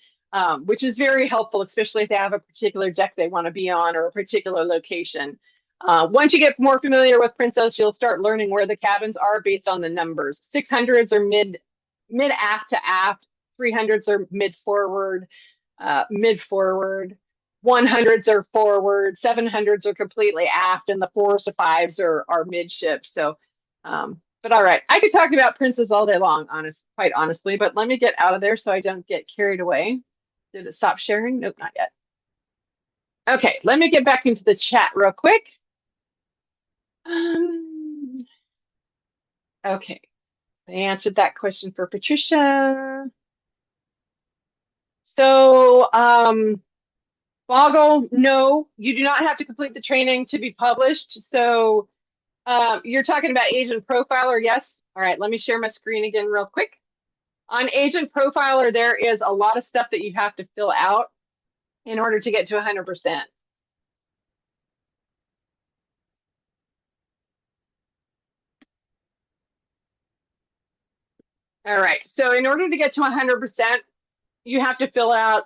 which is very helpful, especially if they have a particular deck they want to be on or a particular location. Once you get more familiar with Princess, you'll start learning where the cabins are based on the numbers. 600s are mid aft to aft, 300s are mid forward, 100s are forward, 700s are completely aft, and the 4s to 5s are midship. So But all right, I could talk about princes all day long, quite honestly, but let me get out of there so I don't get carried away. Did it stop sharing? Nope, not yet. Okay, let me get back into the chat real quick. Okay, I answered that question for Patricia. So, Boggle, no, you do not have to complete the training to be published. So, you're talking about Agent Profiler, yes? All right, let me share my screen again real quick. On Agent Profiler, there is a lot of stuff that you have to fill out in order to get to 100%. All right, so in order to get to 100%, you have to fill out,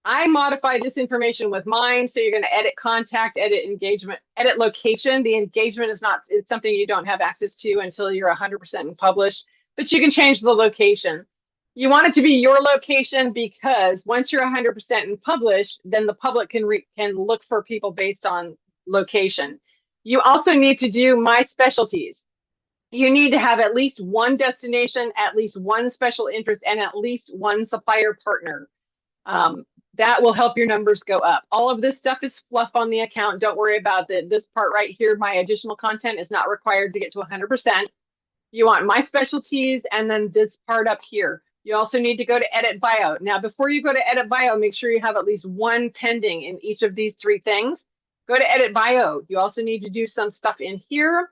I modified this information with mine, so you're going to edit contact, edit engagement, edit location. The engagement is not, it's something you don't have access to until you're 100% published, but you can change the location. You want it to be your location because once you're 100% published, then the public can look for people based on location. You also need to do my specialties. You need to have at least one destination, at least one special interest, and at least one supplier partner. That will help your numbers go up. All of this stuff is fluff on the account. Don't worry about this part right here. My additional content is not required to get to 100%. You want my specialties and then this part up here. You also need to go to edit bio. Now, before you go to edit bio, make sure you have at least one pending in each of these three things. Go to edit bio. You also need to do some stuff in here.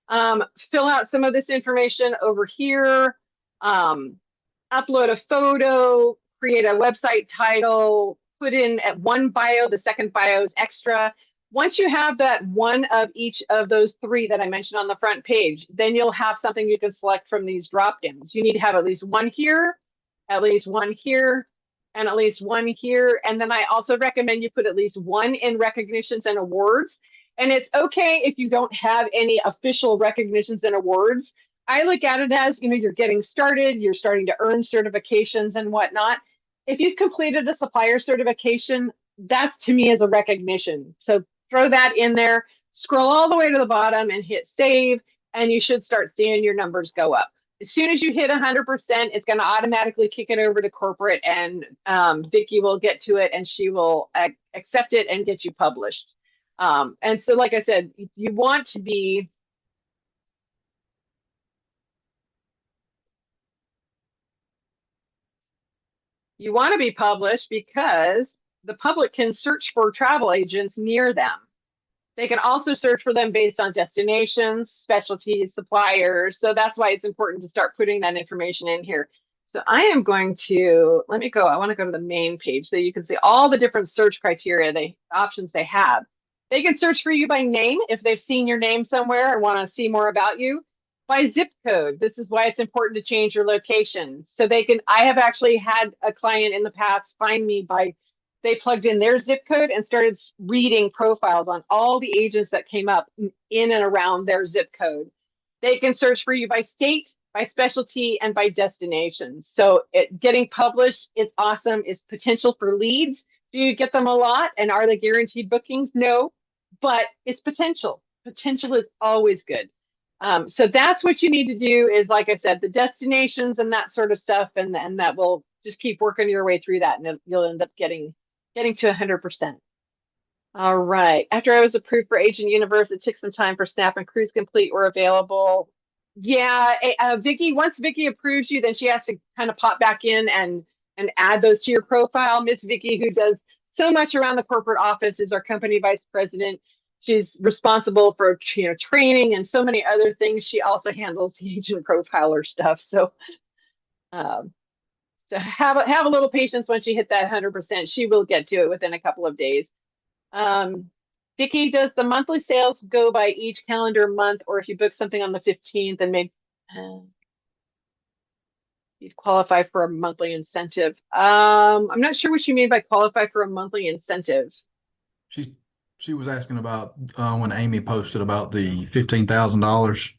Fill out some of this information over here. Upload a photo, create a website title, put in at one bio, the second bio is extra. Once you have that one of each of those three that I mentioned on the front page, then you'll have something you can select from these drop downs. You need to have at least one here, at least one here, and at least one here. And then I also recommend you put at least one in recognitions and awards. And it's okay if you don't have any official recognitions and awards. I look at it as, you're getting started, you're starting to earn certifications and whatnot. If you've completed a supplier certification, that to me is a recognition. So throw that in there, scroll all the way to the bottom and hit save, and you should start seeing your numbers go up. As soon as you hit 100%, it's going to automatically kick it over to corporate, and Vicki will get to it and she will accept it and get you published. And so, like I said, you want to be published because the public can search for travel agents near them. They can also search for them based on destinations, specialties, suppliers. So that's why it's important to start putting that information in here. So I am going to, let me go. I want to go to the main page so you can see all the different search criteria, options they have. They can search for you by name if they've seen your name somewhere and want to see more about you. By zip code. This is why it's important to change your location. So I have actually had a client in the past find me they plugged in their zip code and started reading profiles on all the agents that came up in and around their zip code. They can search for you by state, by specialty, and by destination. So getting published is awesome. It's potential for leads. Do you get them a lot? And are they guaranteed bookings? No, but it's potential. Potential is always good. So that's what you need to do is, like I said, the destinations and that sort of stuff, and that will just keep working your way through that, and you'll end up getting to 100%. All right. After I was approved for Agent Universe, it took some time for Snap and Cruise Complete were available. Yeah, Vicki, once Vicki approves you, then she has to kind of pop back in and add those to your profile. Miss Vicki, who does so much around the corporate office, is our company vice president. She's responsible for training and so many other things. She also handles the agent profiler stuff. So, so have a little patience once you hit that 100%. She will get to it within a couple of days. Vicki, does the monthly sales go by each calendar month, or if you book something on the 15th and maybe you'd qualify for a monthly incentive? I'm not sure what you mean by qualify for a monthly incentive. She was asking about when Amy posted about the $15,000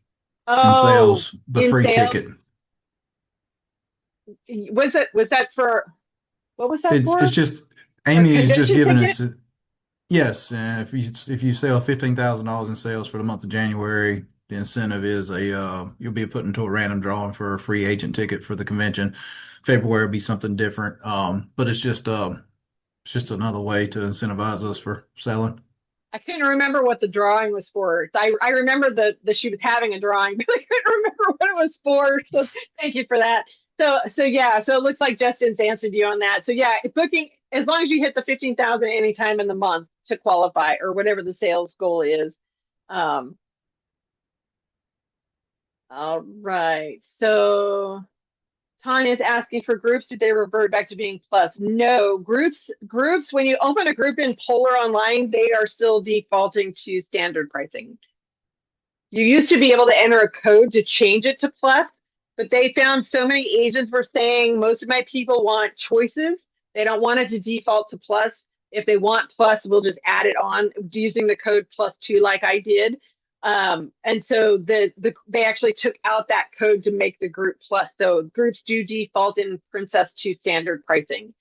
in sales, the free sales? ticket. Was that for, what was that for? It's just Amy is just giving ticket? us. Yes, if you sell $15,000 in sales for the month of January, The incentive is you'll be put into a random drawing for a free agent ticket for the convention. February will be something different. But it's just another way to incentivize us for selling. I couldn't remember what the drawing was for. I remember that she was having a drawing, but I couldn't remember what it was for. So thank you for that. So yeah, so it looks like Justin's answered you on that. So yeah, booking, as long as you hit the 15,000 anytime in the month to qualify, or whatever the sales goal is. All right. So Tanya's asking for groups. Did they revert back to being plus? No, groups, when you open a group in Polar Online, they are still defaulting to standard pricing. You used to be able to enter a code to change it to plus, but they found so many agents were saying most of my people want choices. They don't want it to default to plus. If they want plus, we'll just add it on using the code +2 like I did. And so they actually took out that code to make the group plus. So groups do default in Princess to standard pricing.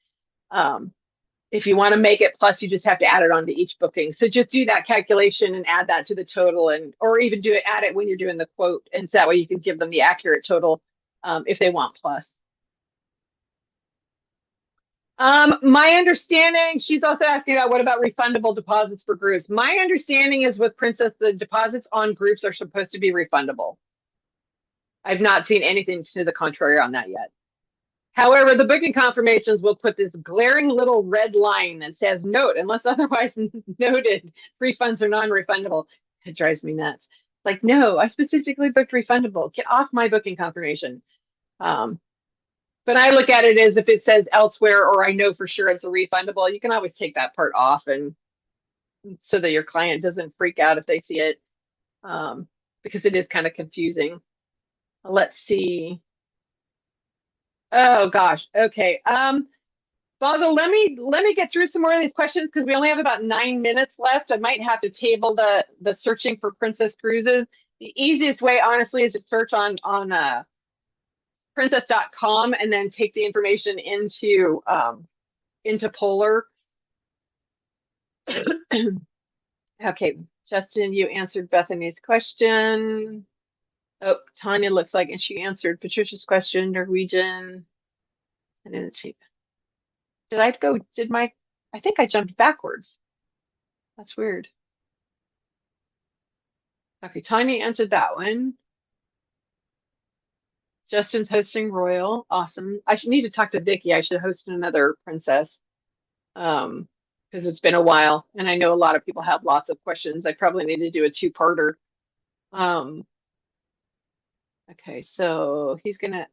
If you want to make it plus, you just have to add it onto each booking. So just do that calculation and add that to the total, or even add it when you're doing the quote. And so that way you can give them the accurate total if they want plus. My understanding, she's also asking about what about refundable deposits for groups. My understanding is with Princess, the deposits on groups are supposed to be refundable. I've not seen anything to the contrary on that yet. However, the booking confirmations will put this glaring little red line that says note, unless otherwise noted, refunds are non-refundable. It drives me nuts. Like, no, I specifically booked refundable. Get off my booking confirmation. But I look at it as if it says elsewhere, or I know for sure it's a refundable, you can always take that part off, and so that your client doesn't freak out if they see it, because it is kind of confusing. Let's see. Oh gosh. Okay. Boggle, let me get through some more of these questions because we only have about 9 minutes left. I might have to table the searching for Princess Cruises. The easiest way, honestly, is to search on princess.com and then take the information into Polar. Okay, Justin, you answered Bethany's question. Oh, Tanya looks like, and she answered Patricia's question, Norwegian. And then I think I jumped backwards. That's weird. Okay, Tanya answered that one. Justin's hosting Royal. Awesome. I should need to talk to Vicky. I should host another Princess because it's been a while and I know a lot of people have lots of questions. I probably need to do a 2-parter. Okay, so he's gonna.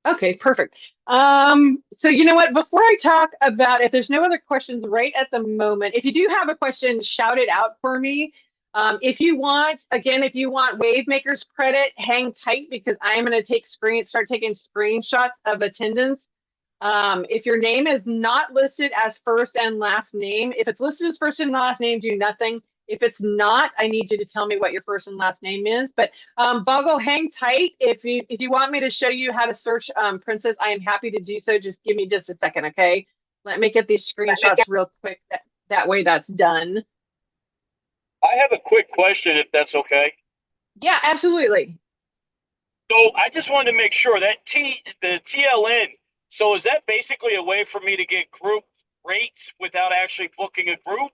Okay, perfect. So you know what? Before I talk about, if there's no other questions right at the moment, if you do have a question, shout it out for me. If you want Wavemaker's credit, hang tight because I'm going to start taking screenshots of attendance. If your name is not listed as first and last name, if it's listed as first and last name, do nothing. If it's not, I need you to tell me what your first and last name is. But Boggle, hang tight. If you want me to show you how to search Princess, I am happy to do so. Just give me just a second, okay? Let me get these screenshots real quick. That way that's done. I have a quick question, if that's okay. Yeah, absolutely. So I just wanted to make sure that the TLN. So is that basically a way for me to get group rates without actually booking a group?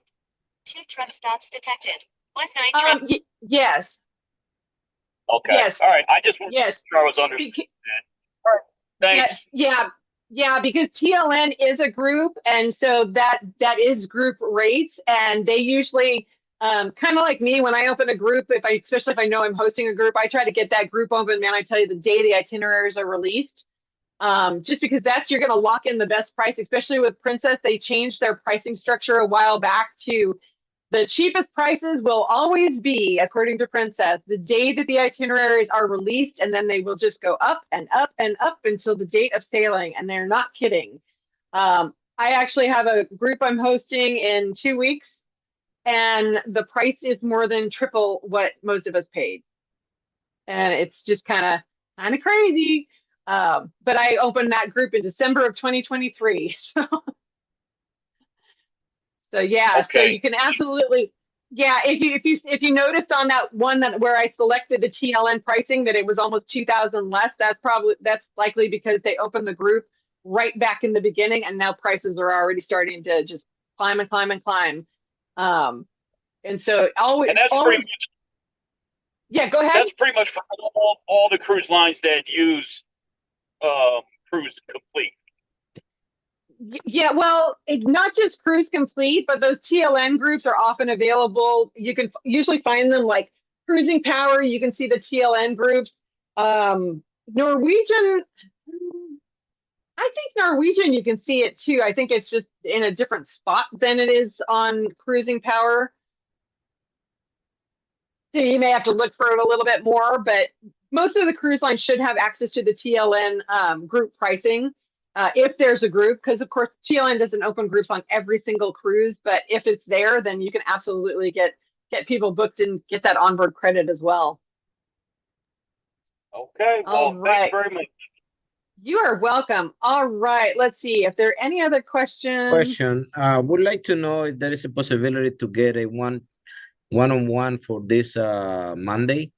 2 truck stops detected. 1 night truck. Yes. Okay. Yes. All right. I just wanted to make sure I was understanding that. All right. Thanks. Yeah, because TLN is a group, and so that is group rates, and they usually kind of like me when I open a group, especially if I know I'm hosting a group, I try to get that group open, man. I tell you the day the itineraries are released. Just because you're going to lock in the best price, especially with Princess. They changed their pricing structure a while back to the cheapest prices will always be, according to Princess, the day that the itineraries are released, and then they will just go up and up and up until the date of sailing, and they're not kidding. I actually have a group I'm hosting in 2 weeks, and the price is more than triple what most of us paid. And it's just kind of crazy. But I opened that group in December of 2023. So yeah, okay. So you can absolutely Yeah, if you noticed on that one that where I selected the TLN pricing that it was almost 2,000 less, that's likely because they opened the group right back in the beginning, and now prices are already starting to just climb and climb and climb. And so And that's always, pretty much yeah, go ahead. that's pretty much for all the cruise lines that use Cruise Complete. Yeah, well, not just Cruise Complete, but those TLN groups are often available. You can usually find them like Cruising Power. You can see the TLN groups. Norwegian, I think Norwegian, you can see it too. I think it's just in a different spot than it is on Cruising Power. So you may have to look for it a little bit more, but most of the cruise lines should have access to the TLN group pricing. If there's a group, because of course TLN doesn't open groups on every single cruise, but if it's there, then you can absolutely get people booked and get that onboard credit as well. Okay, well, thanks very much. You are welcome. All right, let's see if there are any other questions. Would like to know if there is a possibility to get a one-on-one for this Monday.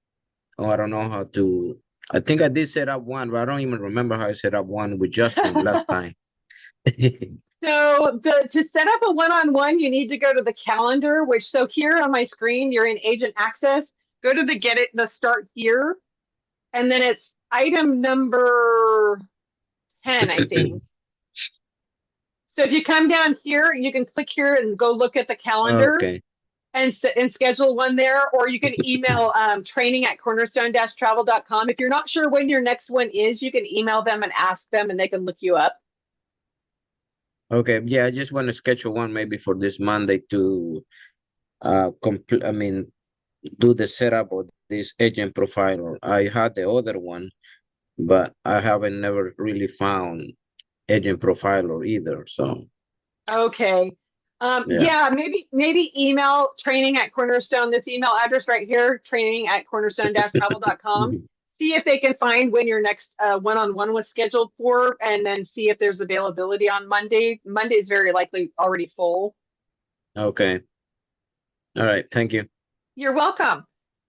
Oh, I don't know how to. I think I did set up one, but I don't even remember how I set up one with Justin last time. So to set up a one-on-one, you need to go to the calendar, so here on my screen, you're in Agent Access. Go to the Start Here, and then it's item number 10, I think. So if you come down here, you can click here and go look at the calendar. Okay. And schedule one there, or you can email training@cornerstone-travel.com. If you're not sure when your next one is, you can email them and ask them, and they can look you up. Okay, yeah, I just want to schedule one maybe for this Monday to do the setup of this agent profiler. I had the other one, but I haven't never really found agent profiler either. So okay. Yeah, maybe email training@cornerstone, this email address right here, training@cornerstone-travel.com. See if they can find when your next one-on-one was scheduled for, and then see if there's availability on Monday. Monday is very likely already full. Okay. All right. Thank you. You're welcome.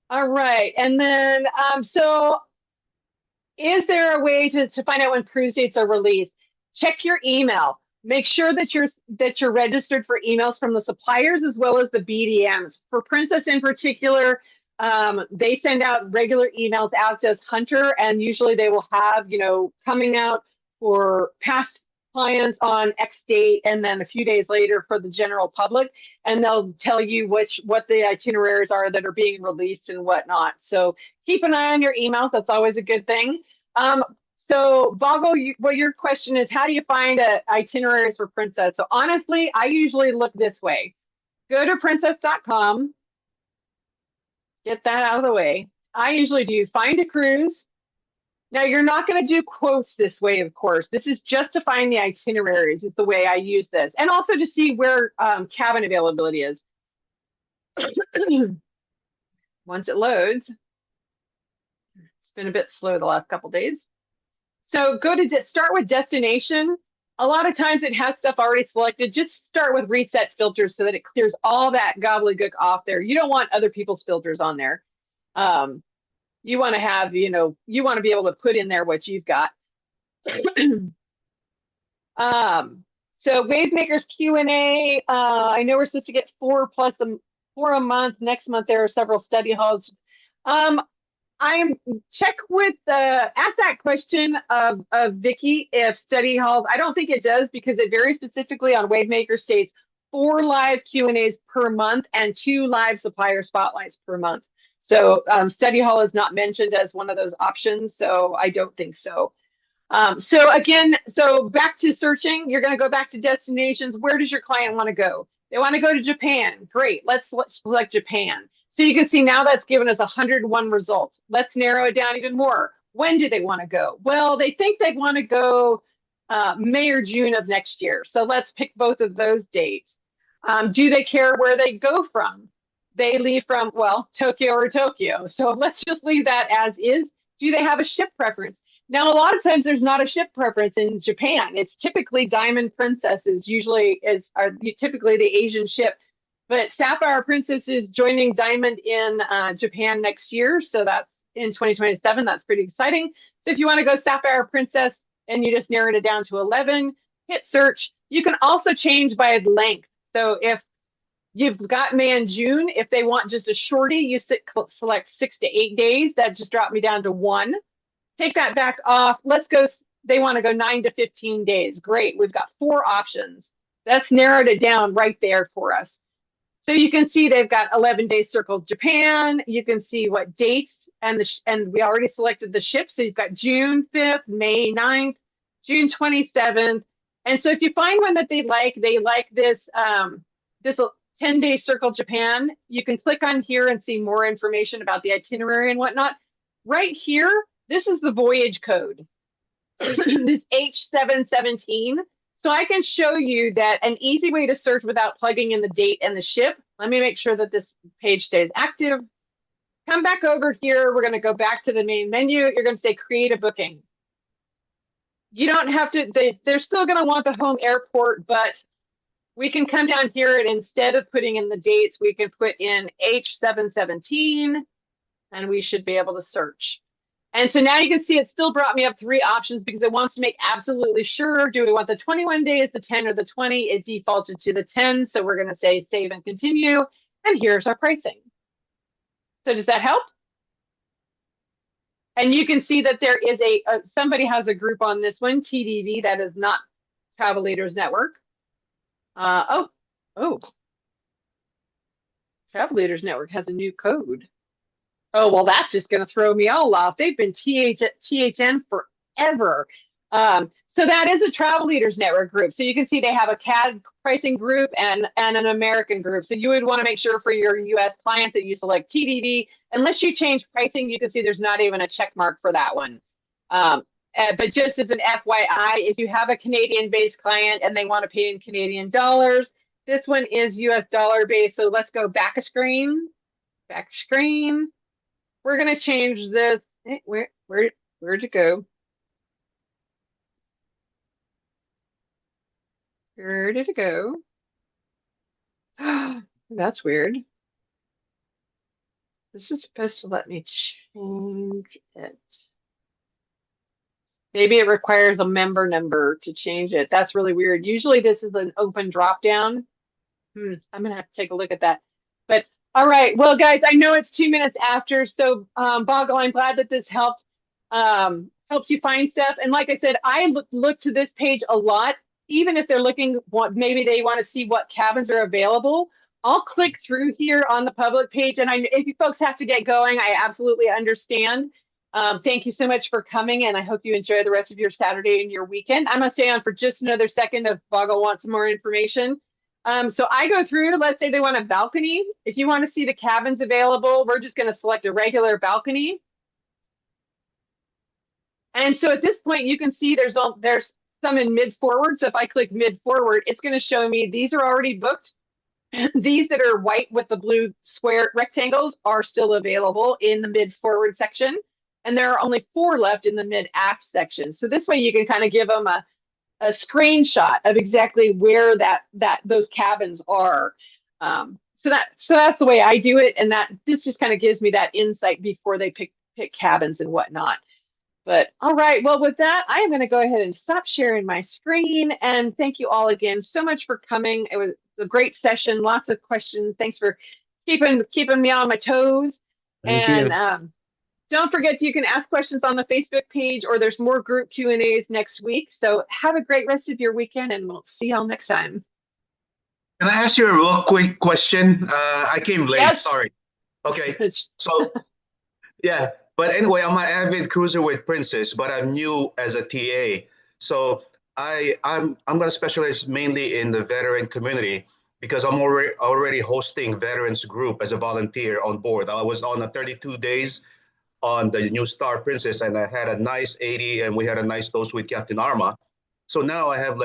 All right. And then, so is there a way to find out when cruise dates are released? Check your email. Make sure that you're registered for emails from the suppliers as well as the BDMs. For Princess in particular, they send out regular emails out to us, Hunter, and usually they will have, coming out for past clients on X date, and then a few days later for the general public, and they'll tell you what the itineraries are that are being released and whatnot. So keep an eye on your emails. That's always a good thing. So Vago, your question is, how do you find itineraries for Princess? So honestly, I usually look this way. Go to princess.com. Get that out of the way. I usually do find a cruise. Now, you're not going to do quotes this way, of course. This is just to find the itineraries is the way I use this. And also to see where cabin availability is. Once it loads. It's been a bit slow the last couple days. So go to start with destination. A lot of times it has stuff already selected. Just start with reset filters so that it clears all that gobbledygook off there. You don't want other people's filters on there. You want to have, you want to be able to put in there what you've got. So Wavemakers Q&A, I know we're supposed to get 4 a month. Next month, there are several study halls. Ask that question of Vicky if study halls. I don't think it does because it very specifically on Wavemaker states 4 live Q&As per month and 2 live supplier spotlights per month. So study hall is not mentioned as one of those options. So I don't think so. So back to searching, you're going to go back to destinations. Where does your client want to go? They want to go to Japan. Great. Let's select Japan. So you can see now that's given us 101 results. Let's narrow it down even more. When do they want to go? Well, they think they want to go May or June of next year. So let's pick both of those dates. Do they care where they go from? They leave from, Tokyo or Tokyo. So let's just leave that as is. Do they have a ship preference? Now, a lot of times there's not a ship preference in Japan. It's typically Diamond Princesses, typically the Asian ship. But Sapphire Princess is joining Diamond in Japan next year. So that's in 2027. That's pretty exciting. So if you want to go Sapphire Princess and you just narrowed it down to 11, hit search. You can also change by length. So if you've got May and June, if they want just a shorty, you select 6 to 8 days. That just dropped me down to 1. Take that back off. Let's go. They want to go 9 to 15 days. Great. We've got 4 options. That's narrowed it down right there for us. So you can see they've got 11 days circled Japan. You can see what dates and we already selected the ship. So you've got June 5th, May 9th, June 27th. And so if you find one that they like this, this 10-day circle Japan, you can click on here and see more information about the itinerary and whatnot. Right here, this is the voyage code. This H717. So I can show you that an easy way to search without plugging in the date and the ship. Let me make sure that this page stays active. Come back over here. We're going to go back to the main menu. You're going to say create a booking. You don't have to, they're still going to want the home airport, but we can come down here and instead of putting in the dates, we can put in H717 and we should be able to search. And so now you can see it still brought me up 3 options because it wants to make absolutely sure, do we want the 21 days, the 10 or the 20? It defaulted to the 10. So we're going to say save and continue. And here's our pricing. So does that help? And you can see that there is somebody has a group on this one, TDV, that is not Travel Leaders Network. Travel Leaders Network has a new code. Oh, well, that's just going to throw me all off. They've been THN forever. So that is a Travel Leaders Network group. So you can see they have a CAD pricing group and an American group. So you would want to make sure for your US clients that you select TDV. Unless you change pricing, you can see there's not even a check mark for that one. But just as an FYI, if you have a Canadian-based client and they want to pay in Canadian dollars, this one is US dollar based. So let's go back a screen. Back screen. We're going to change this. Where'd it go? Where did it go? That's weird. This is supposed to let me change it. Maybe it requires a member number to change it. That's really weird. Usually this is an open drop down. I'm going to have to take a look at that. But all right. Well, guys, I know it's 2 minutes after. So Boggle, I'm glad that this helped you find stuff. And like I said, I look to this page a lot, even if they're looking, maybe they want to see what cabins are available. I'll click through here on the public page. And if you folks have to get going, I absolutely understand. Thank you so much for coming. And I hope you enjoy the rest of your Saturday and your weekend. I'm going to stay on for just another second if Boggle wants some more information. So I go through, let's say they want a balcony. If you want to see the cabins available, we're just going to select a regular balcony. And so at this point, you can see there's some in mid forward. So if I click mid forward, it's going to show me these are already booked. These that are white with the blue square rectangles are still available in the mid forward section. And there are only 4 left in the mid aft section. So this way you can kind of give them a screenshot of exactly where those cabins are. So that's the way I do it. And this just kind of gives me that insight before they pick cabins and whatnot. But all right, well, with that, I am going to go ahead and stop sharing my screen. And thank you all again so much for coming. It was a great session, lots of questions. Thanks for keeping me on my toes. Thank you. Don't forget, you can ask questions on the Facebook page, or there's more group Q&As next week. So have a great rest of your weekend, and we'll see y'all next time. Can I ask you a real quick question? I came late, yes. Sorry. Okay, so yeah, but anyway, I'm an avid cruiser with Princess, but I'm new as a TA. So I'm going to specialize mainly in the veteran community because I'm already hosting veterans group as a volunteer on board. I was on a 32 days on the new Star Princess, and I had a nice 80, and we had a nice dose with Captain Arma. So now I have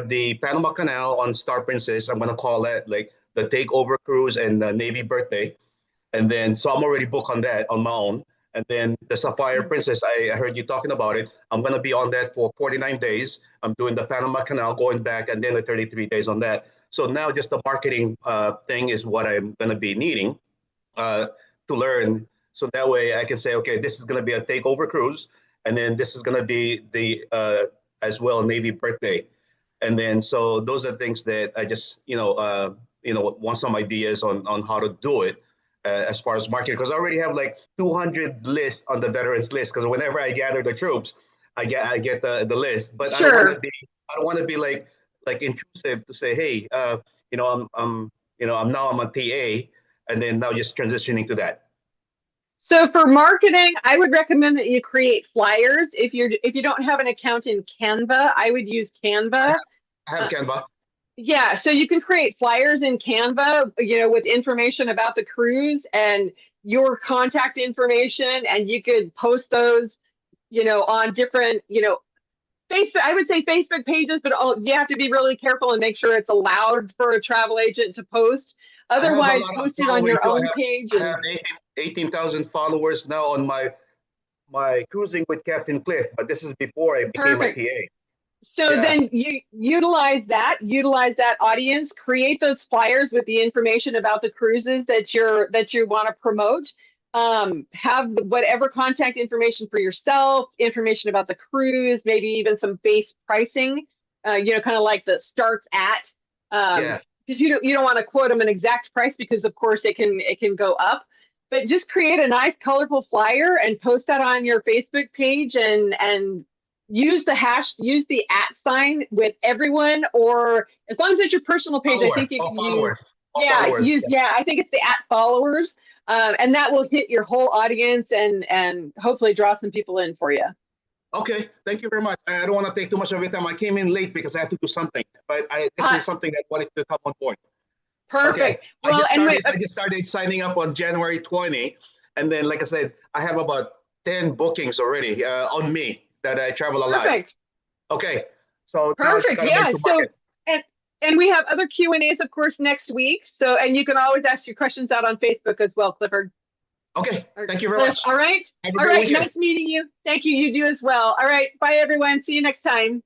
the Panama Canal on Star Princess. I'm gonna call that like the takeover cruise and the Navy birthday, and then so I'm already booked on that on my own. And then the Sapphire Princess, I heard you talking about it. I'm gonna be on that for 49 days. I'm doing the Panama Canal going back, and then the 33 days on that. So now just the marketing thing is what I'm going to be needing to learn. So that way I can say, okay, this is going to be a takeover cruise, and then this is going to be the as well Navy birthday, and then so those are things that I just want some ideas on how to do it as far as marketing, because I already have like 200 lists on the veterans list, because whenever I gather the troops, I get the list, but Sure. I don't want to be like intrusive to say, hey, I'm a TA, and then now just transitioning to that. So for marketing, I would recommend that you create flyers. If you don't have an account in Canva, I would use Canva. I have Canva. Yeah, so you can create flyers in Canva, with information about the cruise and your contact information, and you could post those, on different, Facebook. I would say Facebook pages, but you have to be really careful and make sure it's allowed for a travel agent to post. Otherwise, post it on your own page. I have 18,000 followers now on my Cruising with Captain Cliff, but this is before I became a TA. So then you utilize that audience, create those flyers with the information about the cruises that you want to promote. Have whatever contact information for yourself, information about the cruise, maybe even some base pricing, kind of like the starts at, because you don't want to quote them an exact price, because of course it can go up, but just create a nice colorful flyer and post that on your Facebook page, and use the @ with everyone, or as long as it's your personal page, I think you can use. I think it's the @followers. And that will hit your whole audience and hopefully draw some people in for you. Okay, thank you very much. I don't want to take too much of your time. I came in late because I had to do something, but this is something that wanted to come on board. Perfect. Okay. Well, I just started signing up on January 20, and then, like I said, I have about 10 bookings already on me that I travel a lot. Perfect. Okay, so perfect. Yeah. So and we have other Q&As, of course, next week. So, and you can always ask your questions out on Facebook as well, Clifford. Okay. Thank you very much. All right. All right. Nice meeting you. Thank you. You do as well. All right. Bye, everyone. See you next time.